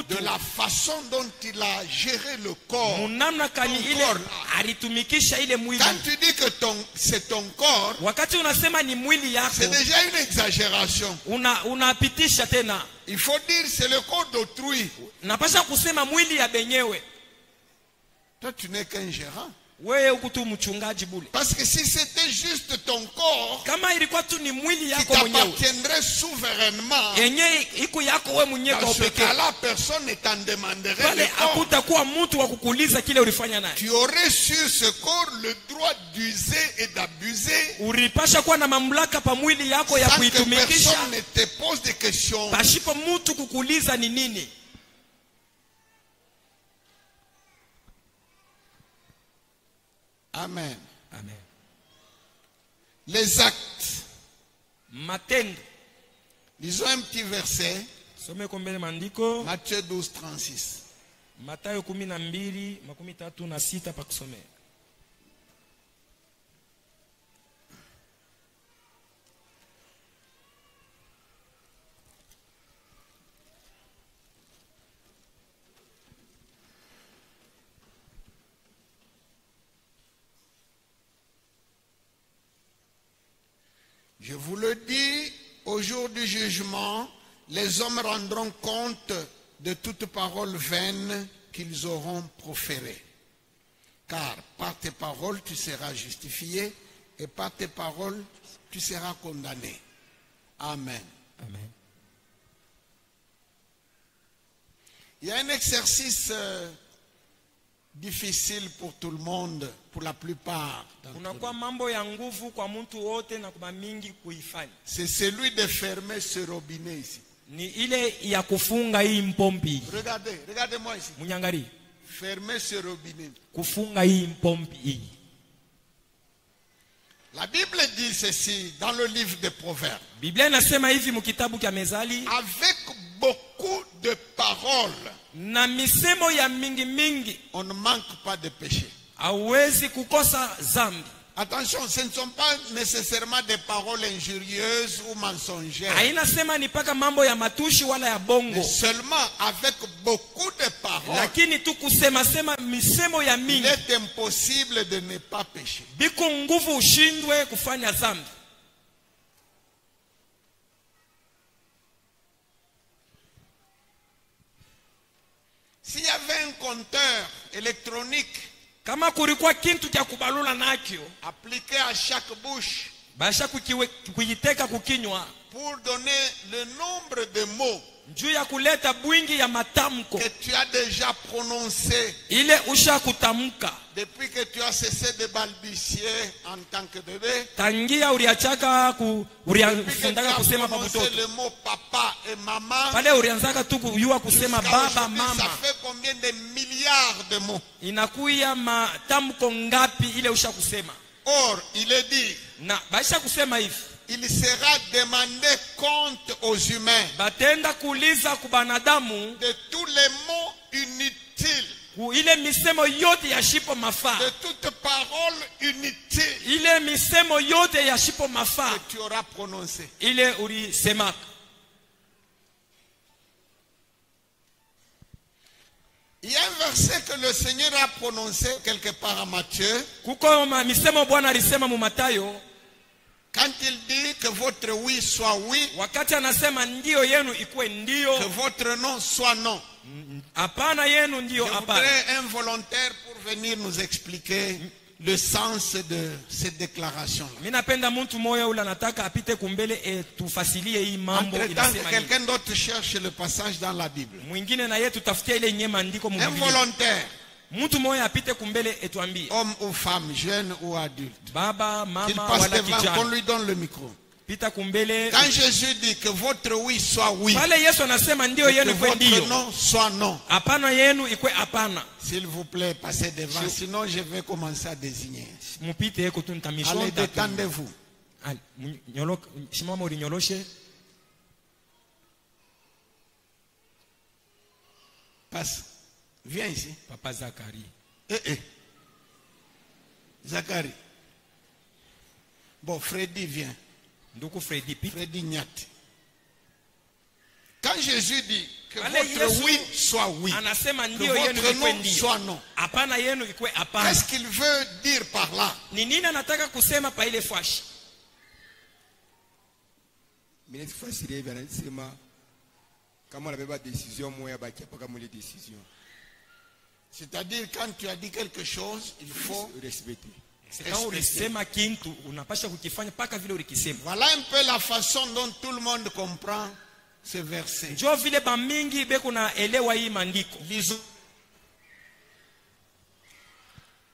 de la façon dont il a géré le corps. Quand tu dis que c'est ton corps, c'est déjà une exagération. Il faut dire c'est le corps d'autrui. Toi, tu n'es qu'un gérant. Parce que si c'était juste ton corps qui t'appartiendrait souverainement, dans ce cas-là, personne ne t'en demanderait le corps. Tu aurais sur ce corps le droit d'user et d'abuser sans que personne ne te pose des questions. Amen. Amen. Les actes. Lisons un petit verset. Matthieu 12, 36. Je vous le dis, au jour du jugement, les hommes rendront compte de toute parole vaine qu'ils auront proférée. Car par tes paroles, tu seras justifié, et par tes paroles, tu seras condamné. Amen. Amen. Il y a un exercice difficile pour tout le monde, pour la plupart. C'est celui de fermer ce robinet ici. Regardez-moi ici. Fermez ce robinet. La Bible dit ceci dans le livre des Proverbes. Avec beaucoup de paroles, on ne manque pas de péché. Attention, ce ne sont pas nécessairement des paroles injurieuses ou mensongères. Mais seulement avec beaucoup de paroles, il est impossible de ne pas pécher. S'il y avait un compteur électronique appliqué à chaque bouche pour donner le nombre de mots que tu as déjà prononcé depuis que tu as cessé de balbutier en tant que bébé, depuis que tu as prononcé le mot papa et maman, ça fait combien de milliards de mots? Or, il est dit, il sera demandé compte aux humains de tous les mots inutiles, de toute parole inutile que tu auras prononcé. Il y a un verset que le Seigneur a prononcé quelque part à Matthieu. Quand il dit que votre oui soit oui, que votre non soit non. Je voudrais un volontaire pour venir nous expliquer le sens de cette déclaration. Minapenda mtu moya ule anataka apite kumbele tufasilie hii mambo Entre-temps, inasema quelqu'un d'autre cherche le passage dans la Bible. mwingine na yeye tutafutia ile yenye maandiko mu Biblia. Involontaire. Mtu moya apite kumbele etuambie. Homme ou femme, jeune ou adulte. Baba, Qu'il mama passe wala devant, qu'on kijana. lui donne le micro. Pita kumbele. Quand Jésus dit que votre oui soit oui, Pale Yesu anasema ndio que yenu ikwe votre ndio. non soit non. Hapana yenu ikwe hapana. S'il vous plaît, passez devant, sinon je vais commencer à désigner. Mupite yeko tu nitamisho. Allez, détendez-vous. Allez, simama ulinyoloshe. Passe. Viens ici. Papa Zacharie. Zacharie. Bon, Freddy vient. Nduku Freddy pita. Freddy Nyati. Quand Jésus dit que Ale votre Yesu oui soit oui, anasema que ndio yenu votre ikwe non ndio. soit non, Hapana yenu ikwe hapana. qu'est-ce qu'il veut dire par là? Ni nini anataka kusema pa ile fashi? Mimi nifasirie hivi anasema kama unabeba decision moja baki hapa kama ile decision. C'est-à-dire quand tu as dit quelque chose, il faut respecter. Kama ulisema kintu unapasha kukifanya paka vile ulikisema. Voilà un peu la façon dont tout le monde comprend ce verset. Njoo vile bamingi beko na elewa hii maandiko. Lisons.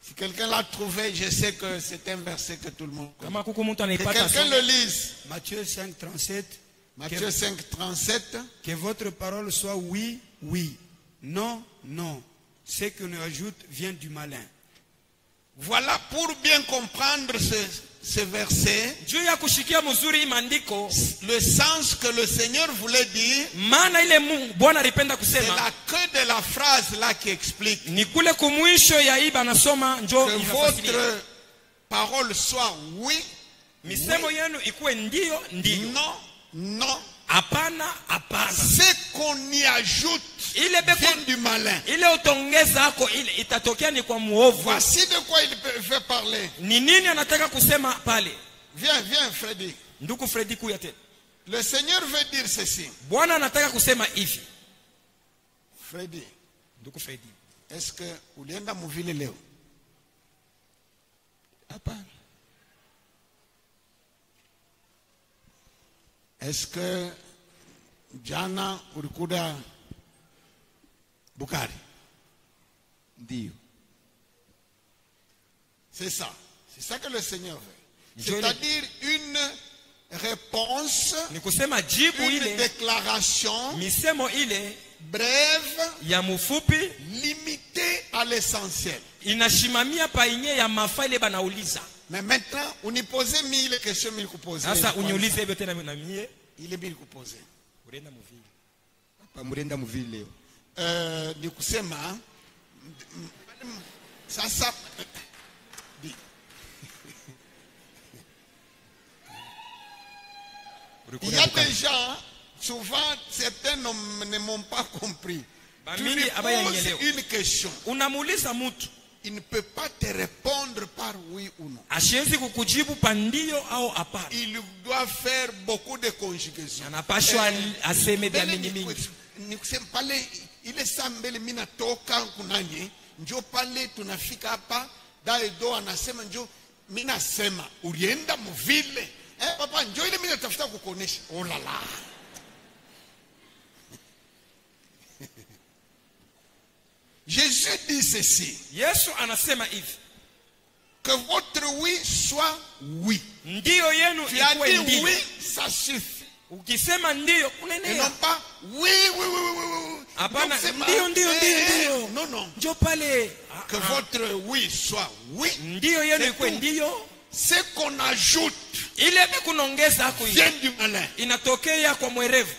Si quelqu'un l'a trouvé, je sais que c'est un verset que tout le monde connaît. Kama kuku mtu Que anaipata quelqu'un le lise. Matthieu 5:37. Matthieu 5:37. Que votre parole soit oui, oui, non, non. Ce qu'on ajoute vient du malin. Voilà, pour bien comprendre ce verset, juu ya kushikia mzuri hii maandiko, le sens que le Seigneur voulait dire, maana ile Mungu Bwana alipenda c'est kusema la queue de la phrase là qui explique ni kule kumwisho ya hii banasoma njoo que inafasiria. votre parole soit oui, Misemo yenu ikuwe ndio ndio, non, non. hapana hapana. Ce qu'on y ajoute Ile beko vient du malin. ile utongeza hako ile itatokea ni kwa muovu. Voici de quoi il veut parler. Ni nini anataka kusema pale? Viens, viens, Freddy. Ndugu Freddy kuya tena. Le Seigneur veut dire ceci. Bwana anataka kusema hivi. Freddy, Ndugu Freddy, est-ce que ulienda muvile leo? Hapana. Est-ce que jana ulikuda Bukari? Ndio. C'est ça. C'est ça que le Seigneur veut. Njoo ile- C'est-à-dire une réponse, ni kusema jibu une ile, déclaration misemo ile brève, ya mfupi limitée à l'essentiel. inashimamia painye ya mafaa ile banauliza. Mais maintenant, on y posait mille questions, mille couposées. Sasa uniulize hivyo tena na mie Il est mille couposées. urenda muvili. Hapa mrenda mvili leo. Ni kusema sasa il y a des gens, souvent certains ne m'ont pas compris. Tu lui Bamingi abaya poses nyelewa. une question, Unamuuliza mtu, il ne peut pas te répondre par oui ou non. ashiwezi kukujibu pandio au hapana. Il doit faire beaucoup de conjugations. Anapashwa aseme vya Mbele mingi mingi. ni kusema pale ile saa mbele mimi natoka kunanye njoo pale tunafika hapa Daedo anasema njoo mimi nasema ulienda mvile papa njoo ile mimi natafuta kukuonesha oh la la. Jésus dit ceci, Yesu anasema hivi, que votre oui soit oui. ndio yenu Tu as ikuwe dit ndio. oui, ça suffit. Ukisema ndio Et unenea. non pas oui, oui, oui, oui, oui. Hapana, Donc, c'est pas- ndio ndio ndio. Non, non. Njoo pale. Que votre oui soit oui. Ndio yenu C'est ikuwe tout. ndio. Ce qu'on ajoute Ile bekunaongeza hako vient hivi. du malin. Inatokea kwa mwerevu.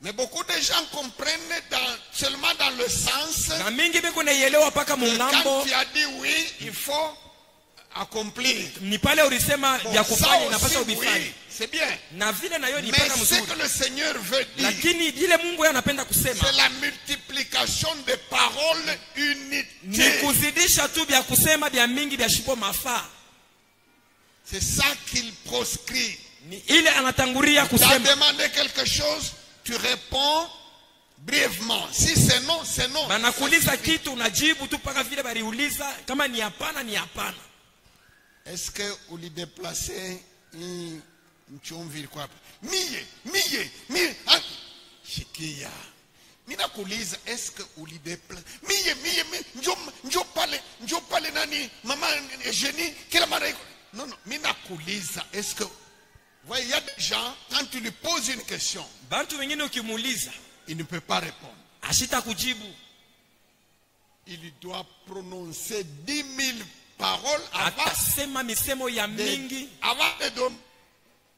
Mais beaucoup de gens comprennent seulement dans le sens. Na mingi beko naielewa paka Que mungambo. quand tu as dit oui, il faut accomplir. Ni pale ulisema Bon, vya ça kufanya aussi, inapaswa oui, ubifanye. c'est bien. Na vile nayo ni Mais paka ce mzuri. que le Seigneur veut dire, Lakini ile Mungu yeye anapenda kusema c'est la multiplication des paroles ni unité. kuzidisha tu vya kusema vya mingi vya shipo mafaa. C'est ça qu'il proscrit. Ni ile anatangulia Tu as kusema. demandé quelque chose, tu réponds brièvement. Si c'est non, c'est non. Banakuuliza kitu unajibu tu paka vile baliuliza, kama ni hapana ni hapana. Est-ce que vous lui déplacez une chumvi quoi? Miye, shikia. Mina kuuliza, est-ce que vous lui déplacez? Miye, njo pale nani, maman Eugénie, kila mara. Non, mina kuuliza, est-ce que, voyez, il y a des gens, quand tu lui poses une question, Bantu wengine ukimuuliza, il ne peut pas répondre. ashita kujibu. Il doit prononcer 10 000 paroles Atasema misemo ya mingi avant de donner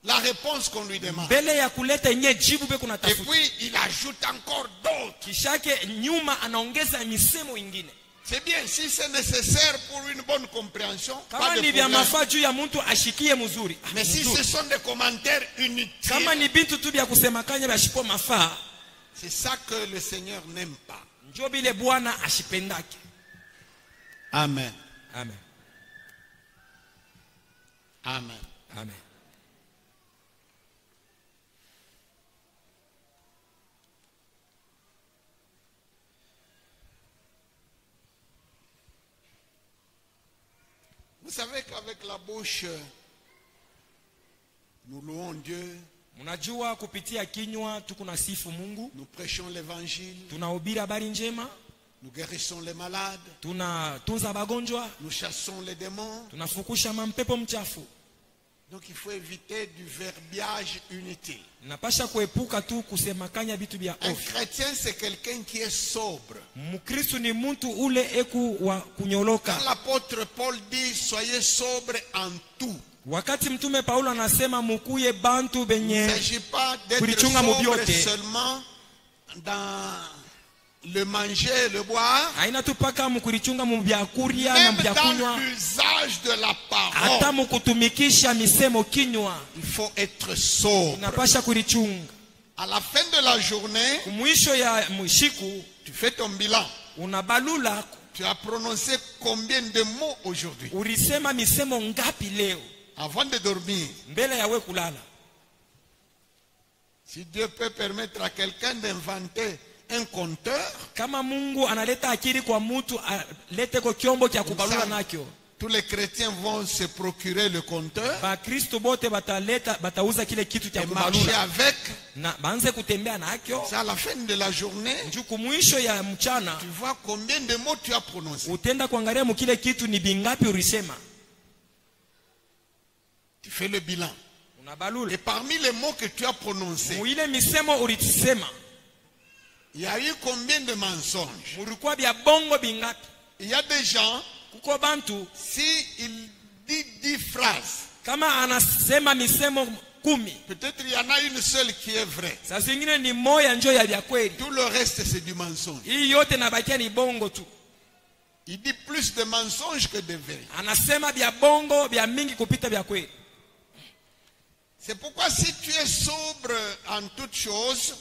la réponse qu'on lui demande. mbele ya kuleta yenye jibu be kuna Et tafuta. puis il ajoute encore d'autres. Kishake nyuma anaongeza misemo ingine. C'est bien, si c'est nécessaire pour une bonne compréhension, Kama pas de ni vya problème. mafaa juu ya mtu ashikie mzuri. Mais si ce sont des commentaires inutiles, Kama ni bintu tu vya kusemakanya vya shipo mafaa, c'est ça que le Seigneur n'aime pas. njo bile Bwana ashipendake. Amen. Amen. Amen. Amen. Vous savez qu'avec la bouche, nous louons Dieu, Munajua kupitia kinywa tukuna sifu Mungu, nous prêchons l'évangile, tunahubiri habari njema, nous guérissons les malades, tunatunza bagonjwa, nous chassons les démons. tunafukusha mampepo mchafu. Donc il faut éviter du verbiage inutile. Napasha kuepuka tu kusemakanya vitu vya Un ovyo. chrétien, c'est quelqu'un qui est sobre. Mkristo ni mtu ule eku wa kunyoloka. Quand l'apôtre Paul dit soyez sobre en tout, Wakati mtume Paulo anasema mukuye bantu il ne benye s'agit pas d'être kulichunga sobre mubyote. seulement dans le manger, le boire, haina tu paka mukurichunga mu byakuria na même bya dans kunywa, l'usage de la hata parole. mukutumikisha misemo kinywa Il faut être sobre. inapasha kurichunga. À la fin de la journée, Kumwisho ya mwishiku tu fais ton bilan. unabalula, Tu as prononcé combien de mots aujourd'hui? ulisema misemo ngapi leo Avant de dormir. mbele ya we kulala. Si Dieu peut permettre à quelqu'un d'inventer un compteur, Kama Mungu analeta akili kwa mtu alete ko kyombo kya kubalula nakyo, tous les chrétiens vont se procurer le compteur ba Kristo bote batauza kile kitu cha et marcher kubalula avec. na baanze kutembea nakyo. C'est à la fin de la journée, Njoo kumwisho ya mchana tu vois combien de mots tu as prononcés. utenda kuangalia mukile kitu ni bingapi ulisema, Tu fais le bilan. unabalula Et parmi les mots que tu as prononcés, muile misemo ulisema il y a eu combien de mensonges? mulikuwa bya bongo bingapi. Il y a des gens, Kuko bantu si il dit 10 phrases, kama anasema misemo 10, peut-être il y en a une seule qui est vraie. saa zingine ni moya njo ya vya kweli, Tout le reste c'est du mensonge. hii yote nabakia ni bongo tu. Il dit plus de mensonges que de vérité. Anasema bya bongo bya mingi kupita bya kweli. C'est pourquoi si tu es sobre en toutes choses,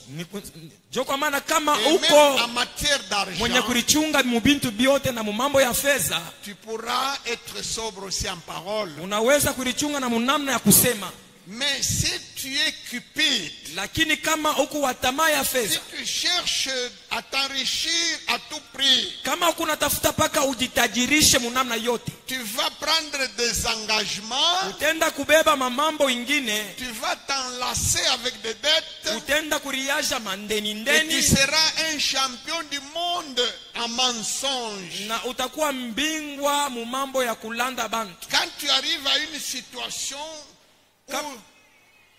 Jo kwa maana kama et même uko en matière mwenye d'argent, kulichunga mubintu byote na mumambo ya fedha, tu pourras être sobre aussi en parole. unaweza kulichunga na munamna ya kusema. Mais si tu es cupide, Lakini kama uko wa tamaa ya si fedha, tu cherches à t'enrichir à tout prix, kama uko unatafuta paka ujitajirishe munamna yote, tu vas prendre des engagements, utenda kubeba mamambo ingine, tu vas t'enlacer avec des dettes, utenda kuriaja mandeni et tu ndeni, seras un champion du monde en mensonge. na utakuwa mbingwa mumambo ya kulanda bantu. Quand tu arrives à une situation où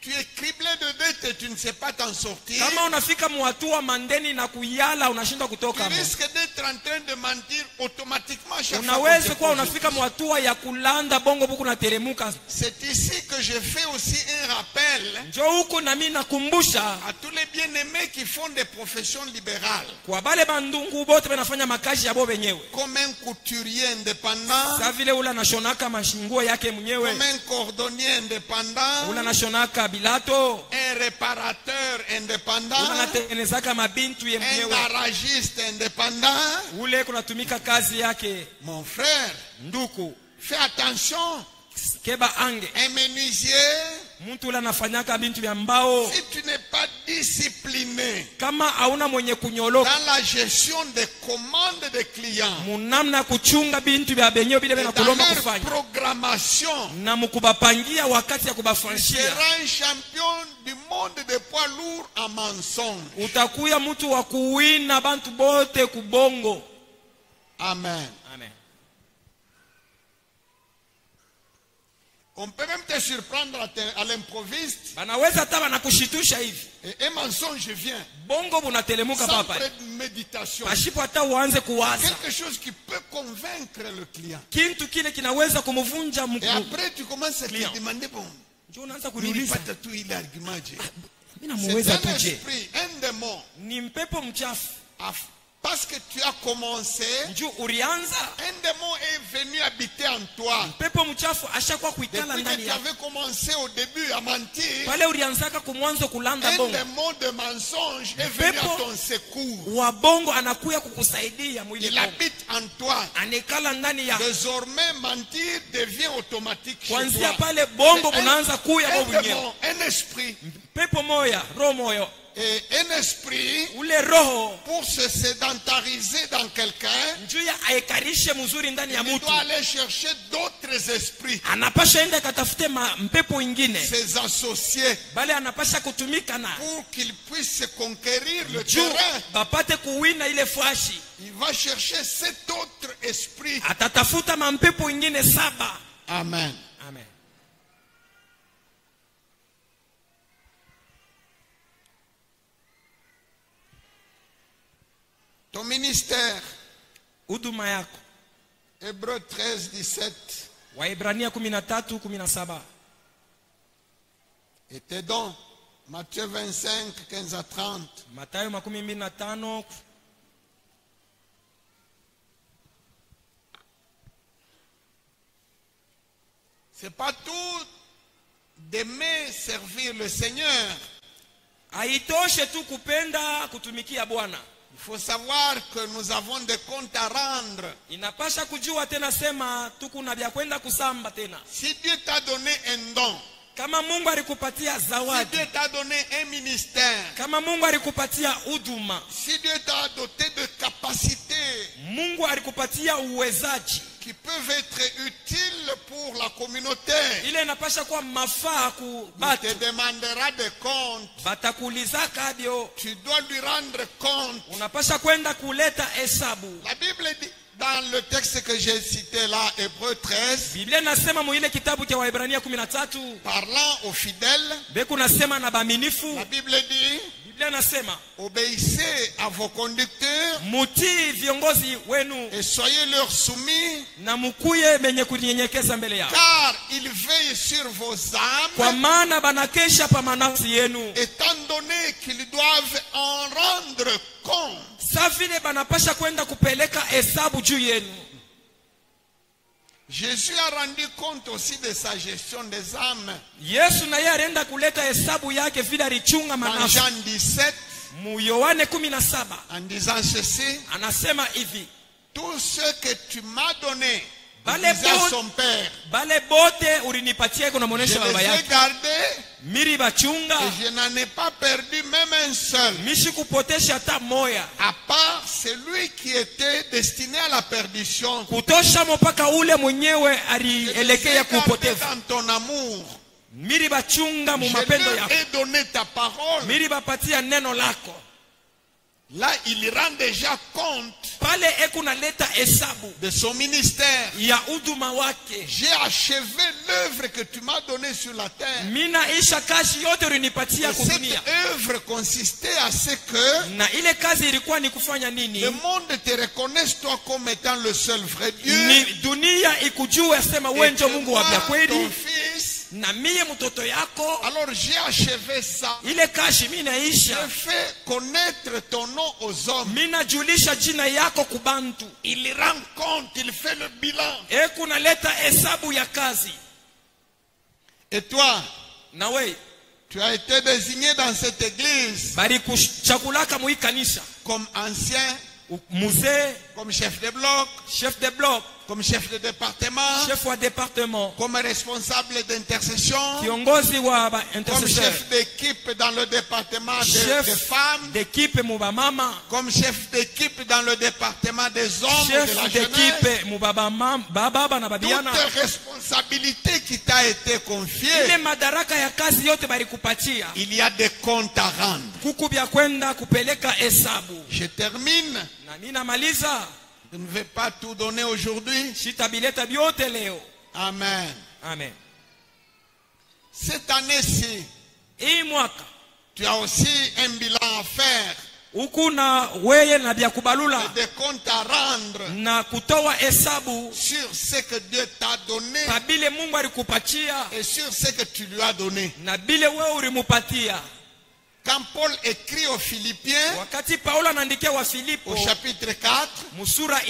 tu es criblé de dettes et tu ne sais pas t'en sortir, Kama unafika muhatua mandeni na kuyala unashindwa tu kutoka mo, risques d'être en train de mentir automatiquement chaque fois unaweza qu'on te kuwa pose unafika une muhatua ya kulanda bongo buku na teremuka. C'est ici que je fais aussi un rappel Njo huko na mimi nakumbusha à tous les bien-aimés qui font des professions libérales, kwa bale bandungu bote banafanya makazi yabo wenyewe, comme un couturier indépendant, sa vile ula nashonaka mashinguo yake mwenyewe, comme un cordonnier indépendant, ula nashonaka bilato, un réparateur indépendant, ula natengenezaka mabintu ye un mwenyewe, garagiste indépendant. ule kunatumika kazi yake. Mon frère, Nduku fais attention. keba ange Un menuisier, mtu ule anafanyaka bintu vya mbao, si tu n'es pas discipliné, kama kama hauna mwenye kunyoloka dans la gestion des commandes des clients, munamna kuchunga bintu bya benyewe bile bena dans kulomba leur kufanya programmation, na mukubapangia wakati ya tu kubafanshia, seras un champion du monde des poids lourds en mensonge. utakuya mtu wa kuwina bantu bote kubongo. Amen. Amen. On peut même te surprendre à l'improviste. Banaweza hata banakushitusha hivi. Et un mensonge vient. Bongo bunatelemuka Sans papa. préméditation. Pashipo hata uanze kuwaza. Quelque chose qui peut convaincre le client. Kintu kile kinaweza kumvunja Et mkuu. après tu commences à te demander, bon, Ndio unaanza il kujiuliza. pas tout il argument. Mimi C'est namuweza un tuje. esprit, un démon. Ni mpepo mchafu. Parce que tu as commencé, Njoo ulianza. un démon est venu habiter en toi. Mpepo mchafu ashakuwa kuikala Depuis que ndani tu yako. avais commencé au début à mentir, Pale ulianzaka kumwanzo kulanda un bongo. démon de mensonge est venu à ton secours. Wa bongo anakuya kukusaidia mwili Il bongo. habite en toi. Anekala ndani yako. Désormais, mentir devient automatique chez Kuanzia toi. pale bongo C'est munaanza kuya un kwa démon, mwenyewe. un esprit Pepo moya, roho moyo. et un esprit Ule roho pour se sédentariser dans quelqu'un, njuu ya aekarishe mzuri ndani ya il mtu. doit aller chercher d'autres esprits, Anapasha enda katafute mpepo ingine. ses associés, Bale anapasha kutumika na. pour qu'ils puissent conquérir le Juu terrain. bapate kuwina ile fashi. Il va chercher cet autre esprit. Atatafuta mampepo ingine 7. Amen. Amen. Ton ministère, Huduma yako. Hébreux 13, 17, Waebrania 13:17. et tes dons, Matthieu 25, 15 à 30. Mathayo 25. C'est pas tout d'aimer servir le Seigneur. Haitoshe tu kupenda kutumikia Bwana. Il faut savoir que nous avons des comptes à rendre. Inapasha kujua tena sema tuku na vya kwenda kusamba tena. Si Dieu t'a donné un don, Kama Mungu alikupatia si zawadi, Dieu t'a donné un ministère, kama Mungu alikupatia huduma, si Dieu t'a doté de capacités Mungu alikupatia uwezaji, qui peuvent être utiles pour la communauté, ile inapasha kuwa mafaa ku il batu. te demandera des comptes. Batakuulizaka dio, Tu dois lui rendre compte. unapasha kwenda kuleta hesabu. La Bible dit, dans le texte que j'ai cité là, Hébreux 13, Biblia inasema mwile kitabu cha Waebrania 13, parlant aux fidèles, beku nasema na baminifu. la Bible dit, Biblia inasema obéissez à vos conducteurs mutii viongozi wenu et soyez leur soumis, na mukuye menye kunyenyekeza mbele yao, car ils veillent sur vos kwa âmes, maana banakesha pa manafsi yenu, étant donné qu'ils doivent en rendre compte. sa vile banapasha kwenda kupeleka hesabu juu yenu. Jésus a rendu compte aussi de sa gestion des âmes. Yesu na yeye alienda kuleta hesabu yake vile alichunga Dans manafsi. Jean 17, Mu Yohane 17 en disant ceci, anasema hivi, tout ce que tu m'as donné, il Bale disait à bote- son père, bale bote ulinipatia je kunamuonesha baba les ai yake, gardés miri bachunga, et je n'en ai pas perdu même un seul, mishi kupotesha hata moya, à part celui qui était destiné à la perdition. kutosha mpaka ule mwenyewe Je les ai alielekea gardés kuupotevu. dans ton amour. Miri bachunga mu Je mapendo leur yako, ai donné ta parole. miri bapatia neno lako. Là, il rend déjà compte Pale ekunaleta hesabu de son ministère. ya huduma wake. J'ai achevé l'œuvre que tu m'as donnée sur la terre. Mina isha kazi yote ulinipatia Et cette kudunia. œuvre consistait à ce que Na ile kazi ilikuwa ni kufanya nini? le monde te reconnaisse toi comme étant le seul vrai Dieu. Ni dunia ikujue asema wewe Et ndio que Mungu wa moi, vya ton kweli, fils. na mie mtoto yako. Alors j'ai achevé ça. Ile kazi mimi J'ai naisha, fait connaître ton nom aux hommes. mimi najulisha jina yako kubantu. Il rend compte, il fait le bilan. Ekunaleta hesabu ya kazi. Et toi, Na we tu as été désigné dans cette église bali kuchakulaka mu kanisa, comme ancien, muzee, comme chef de bloc, chef de bloc, comme chef de département, chef wa département, comme responsable d'intercession, kiongozi wa ba comme intercesseur, chef d'équipe dans le département des chef femmes, d'équipe mubamama, comme chef d'équipe dans le département des hommes, de la chef jeunesse. d'équipe mubababa na babiana. Toute responsabilité qui t'a été confiée, Ile madaraka ya kazi yote balikupatia, il y a des comptes à rendre. kuku bya kwenda kupeleka hesabu. Je termine. Na nina maliza, Je ne vais pas tout donner aujourd'hui. shitabileta byote leo. Amen. Amen. Cette année-ci, Hii mwaka tu as aussi un bilan à faire, huku na weye na bya kubalula des comptes à rendre na kutoa hesabu sur ce que Dieu t'a donné pabile Mungu alikupatia et sur ce que tu lui as donné. na bile wewe ulimupatia. Quand Paul écrit aux Philippiens, Wakati Paulo anaandikia wa Filipo au chapitre 4, musura 4,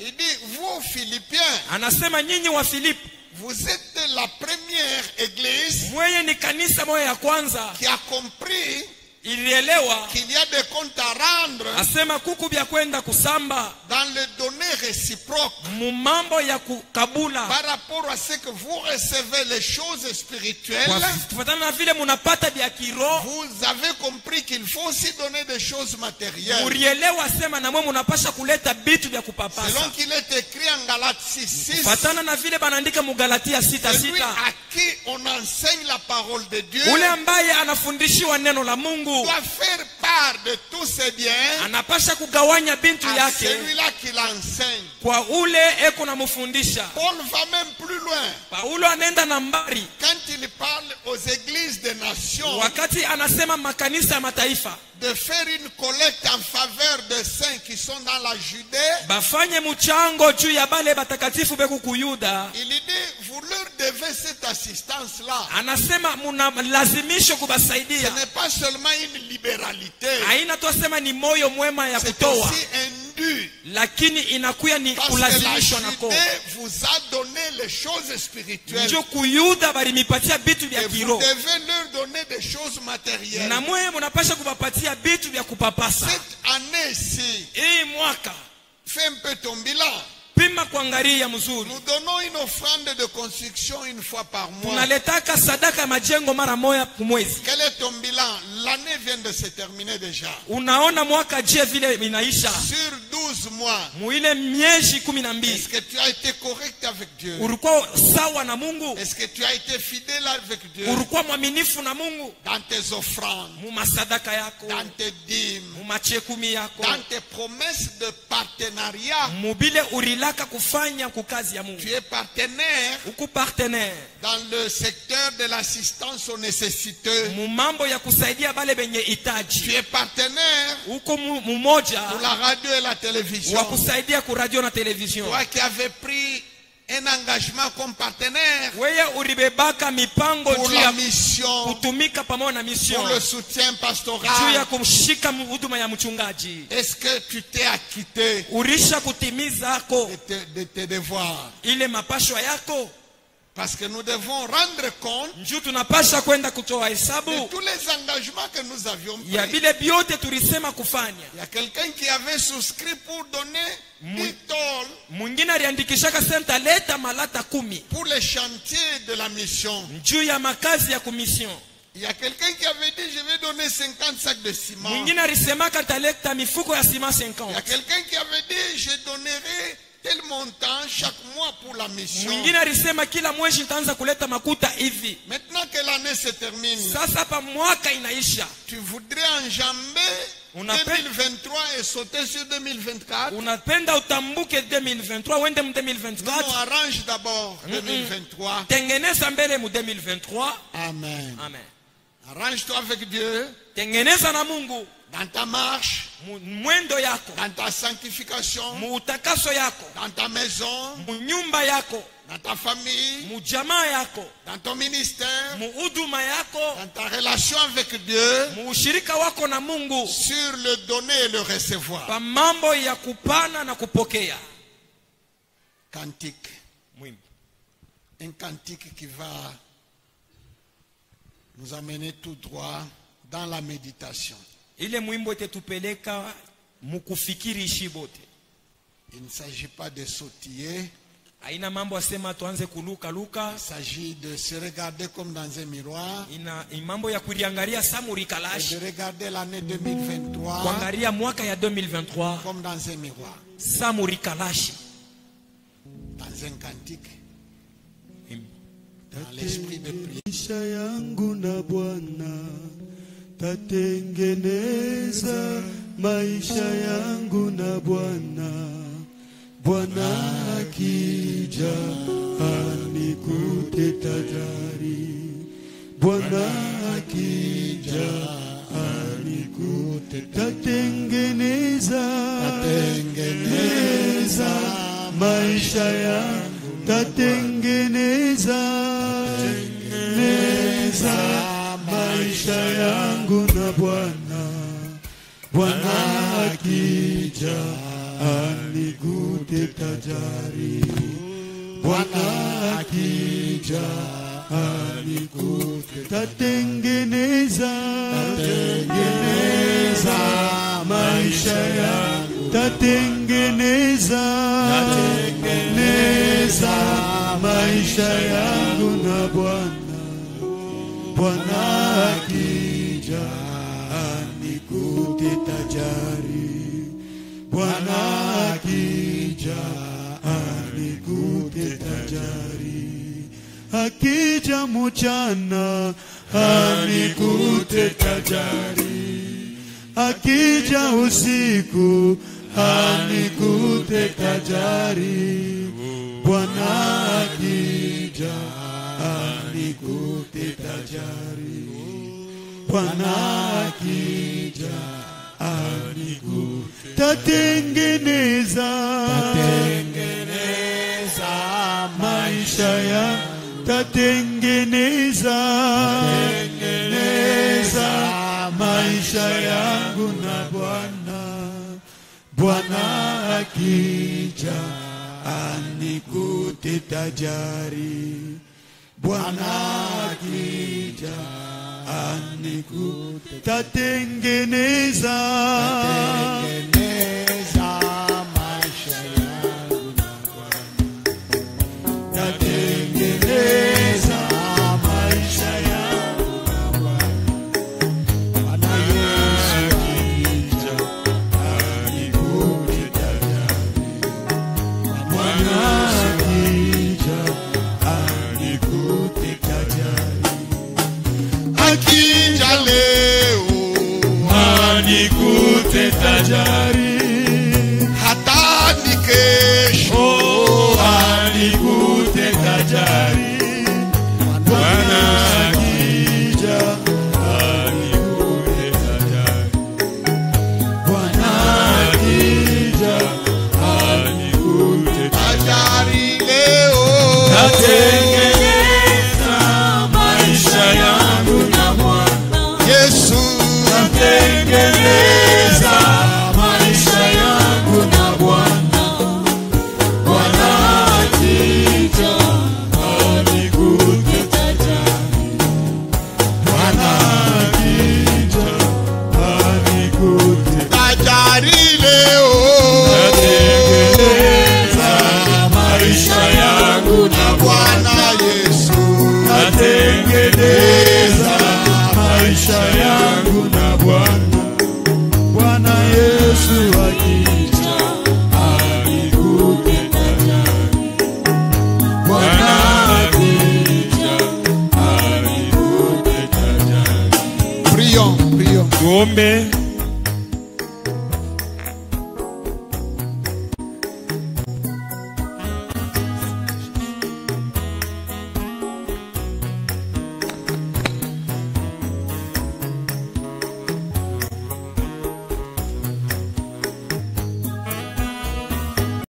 il dit, vous Philippiens, anasema nyinyi wa Filipo, vous êtes la première église mweye ni kanisa moja ya kwanza qui a compris ilielewa, qu'il y a des comptes à rendre asema kuku bya kwenda kusamba dans les données réciproques mu mambo ya kukabula par rapport à ce que vous recevez les choses spirituelles. kufatana na vile munapata bya kiroho. Vous avez compris qu'il faut aussi donner des choses matérielles. Murielewa sema na mwe munapasha kuleta bitu bya Selon kupapasa qu'il est écrit en Galates 6:6, kufatana na vile banaandika mu Galatia celui 6:6, à qui on enseigne la parole de Dieu ule ambaye anafundishiwa neno la Mungu doit faire part de tous ses biens anapasha kugawanya bintu à yake celui-là qui l'enseigne. kwa ule eko na mufundisha. Paul va même plus loin Paulo anaenda na mbari quand il parle aux églises des nations wakati anasema makanisa ya mataifa de faire une collecte en faveur des saints qui sont dans la Judée. bafanye mchango juu ya bale batakatifu beku kuyuda. Il dit, vous leur devez cette assistance-là. Anasema muna lazimisho Ce kubasaidia. n'est pas seulement une libéralité, Haina tosema ni moyo mwema ya c'est kutoa, aussi un dû. lakini inakuya ni Parce que la kulazimishwa nako. Judée vous a donné les choses spirituelles. Njo kuyuda balimipatia bitu vya Et vous kiroho, devez leur donner des choses matérielles. na mwe munapasha kubapatia bitu vya kupapasa. Cette année-ci, Hii mwaka fais un peu ton bilan. pima kuangalia mzuri. Nous donnons une offrande de construction une fois par mois. Tunaletaka sadaka ya majengo mara moja kumwezi. Quel est ton bilan? L'année vient de se terminer déjà. Unaona mwaka je vile inaisha, Sur 12 mois, muile miezi est-ce 12 que tu as été correct avec Dieu? ulikuwa sawa na Mungu? Est-ce que tu as été fidèle avec Dieu Ulikuwa mwaminifu na Mungu dans tes offrandes, mu masadaka yako, dans tes dîmes, mu machekumi yako, dans tes promesses de partenariat? mubile urilaka kufanya kukazi ya Mungu? Tu es partenaire Uku partenaire dans le secteur de l'assistance aux nécessiteux. mu mambo ya kusaidia bale benye Tu itaji. es partenaire Uko mumoja pour la radio et la télévision. wa kusaidia ku radio na television. Toi qui avais pris un engagement comme partenaire Weye uribebaka mipango pour juu la ya mission, kutumika pamoja na mission, pour le soutien juu ya pastoral. kumshika huduma ya mchungaji. Est-ce que tu t'es acquitté Urisha kutimizako de tes devoirs? ile mapashwa yako? Parce que nous devons rendre compte Njoo tunapasha kwenda kutoa de hesabu tous les engagements que nous avions ya pris. vile vyote tulisema kufanya. Il y a quelqu'un qui avait souscrit pour donner 10 tôles Mwingine aliandikishaka senta leta malata 10 pour les chantiers de la mission. juu ya makazi ya kumission. Il y a quelqu'un qui avait dit, je vais donner 50 sacs de ciment. Mwingine alisemaka taleta mifuko ya sima Il y a 50. quelqu'un qui avait dit, je donnerai tel montant chaque mois pour la mission. Mwingine alisema kila mwezi nitaanza kuleta makuta hivi. Maintenant que l'année se termine, Sasa hapa mwaka inaisha, tu voudrais enjamber On appelle- 2023 et sauter sur 2024. unapenda utambuke 2023 uende mu Non, 2024. arrange d'abord 2023. Tengeneza mbele mu 2023. Amen. Amen. Arrange-toi avec Dieu Tengeneza na Mungu dans ta marche, mwendo yako, dans ta sanctification, mu utakaso yako, dans ta maison, mu nyumba yako, dans ta famille, mu jamaa yako, dans ton ministère, mu huduma yako, dans ta relation avec Dieu, mu ushirika wako na Mungu, sur le donner et le recevoir. pa mambo ya kupana na kupokea. Cantique. Mwimbo. Un cantique qui va nous amener tout droit dans la méditation. Ile mwimbo itetupeleka mukufikiri ishi bote. Il ne s'agit pas de sautiller, Aina mambo asema tuanze kuluka luka. Il s'agit de se regarder comme dans un miroir. Mambo ya kuliangalia samurika lashi. Et de regarder l'année 2023. Kuangalia mwaka ya 2023 comme dans un miroir. Samurika lashi. Dans un cantique. Dans l'esprit de prière. Maisha yangu na Bwana tatengeneza, maisha yangu na Bwana. Bwana akija anikute tajari. Bwana akija anikute tatengeneza, tatengeneza maisha yangu, tatengeneza, tatengeneza maisha yangu na Bwana. Bwana akija anikute tajari. Bwana akija anikute tatengeneza, tatengeneza maisha yangu, tatengeneza, tatengeneza maisha yangu na Bwana. Bwana akija anikute tajari. Bwana akija anikute tajari. Akija mchana anikute tajari. Akija usiku anikute tajari. Bwana akija anikute tajari. Bwana akija anikute tatengeneza, tatengeneza maisha ya, tatengeneza, tatengeneza maisha yangu na Bwana. Bwana akija anikute tajari. Bwana akija anikute tatengeneza, tatengeneza maisha yangu na Bwana. Tatengeneza maisha yangu na Bwana. Bwana Yesu akija anikute tajari. Bwana akija anikute tajari. Akija leo anikute tajari. Hata ni kesho anikute tajari. Bwana akija anikute tajari. Bwana akija anikute tajari leo. Tatengeneza maisha yangu na Bwana. Yesu tatengeneza maisha yangu na Bwana. Bwana akija anikute tajari. Bwana akija anikute tajari leo. Tatengeneza maisha yangu na Bwana Yesu. Tatengeneza maisha yangu na Bwana. Bwana Yesu akija anikute tajari. Bwana akija anikute tajari. Prions, prions. Tuombe.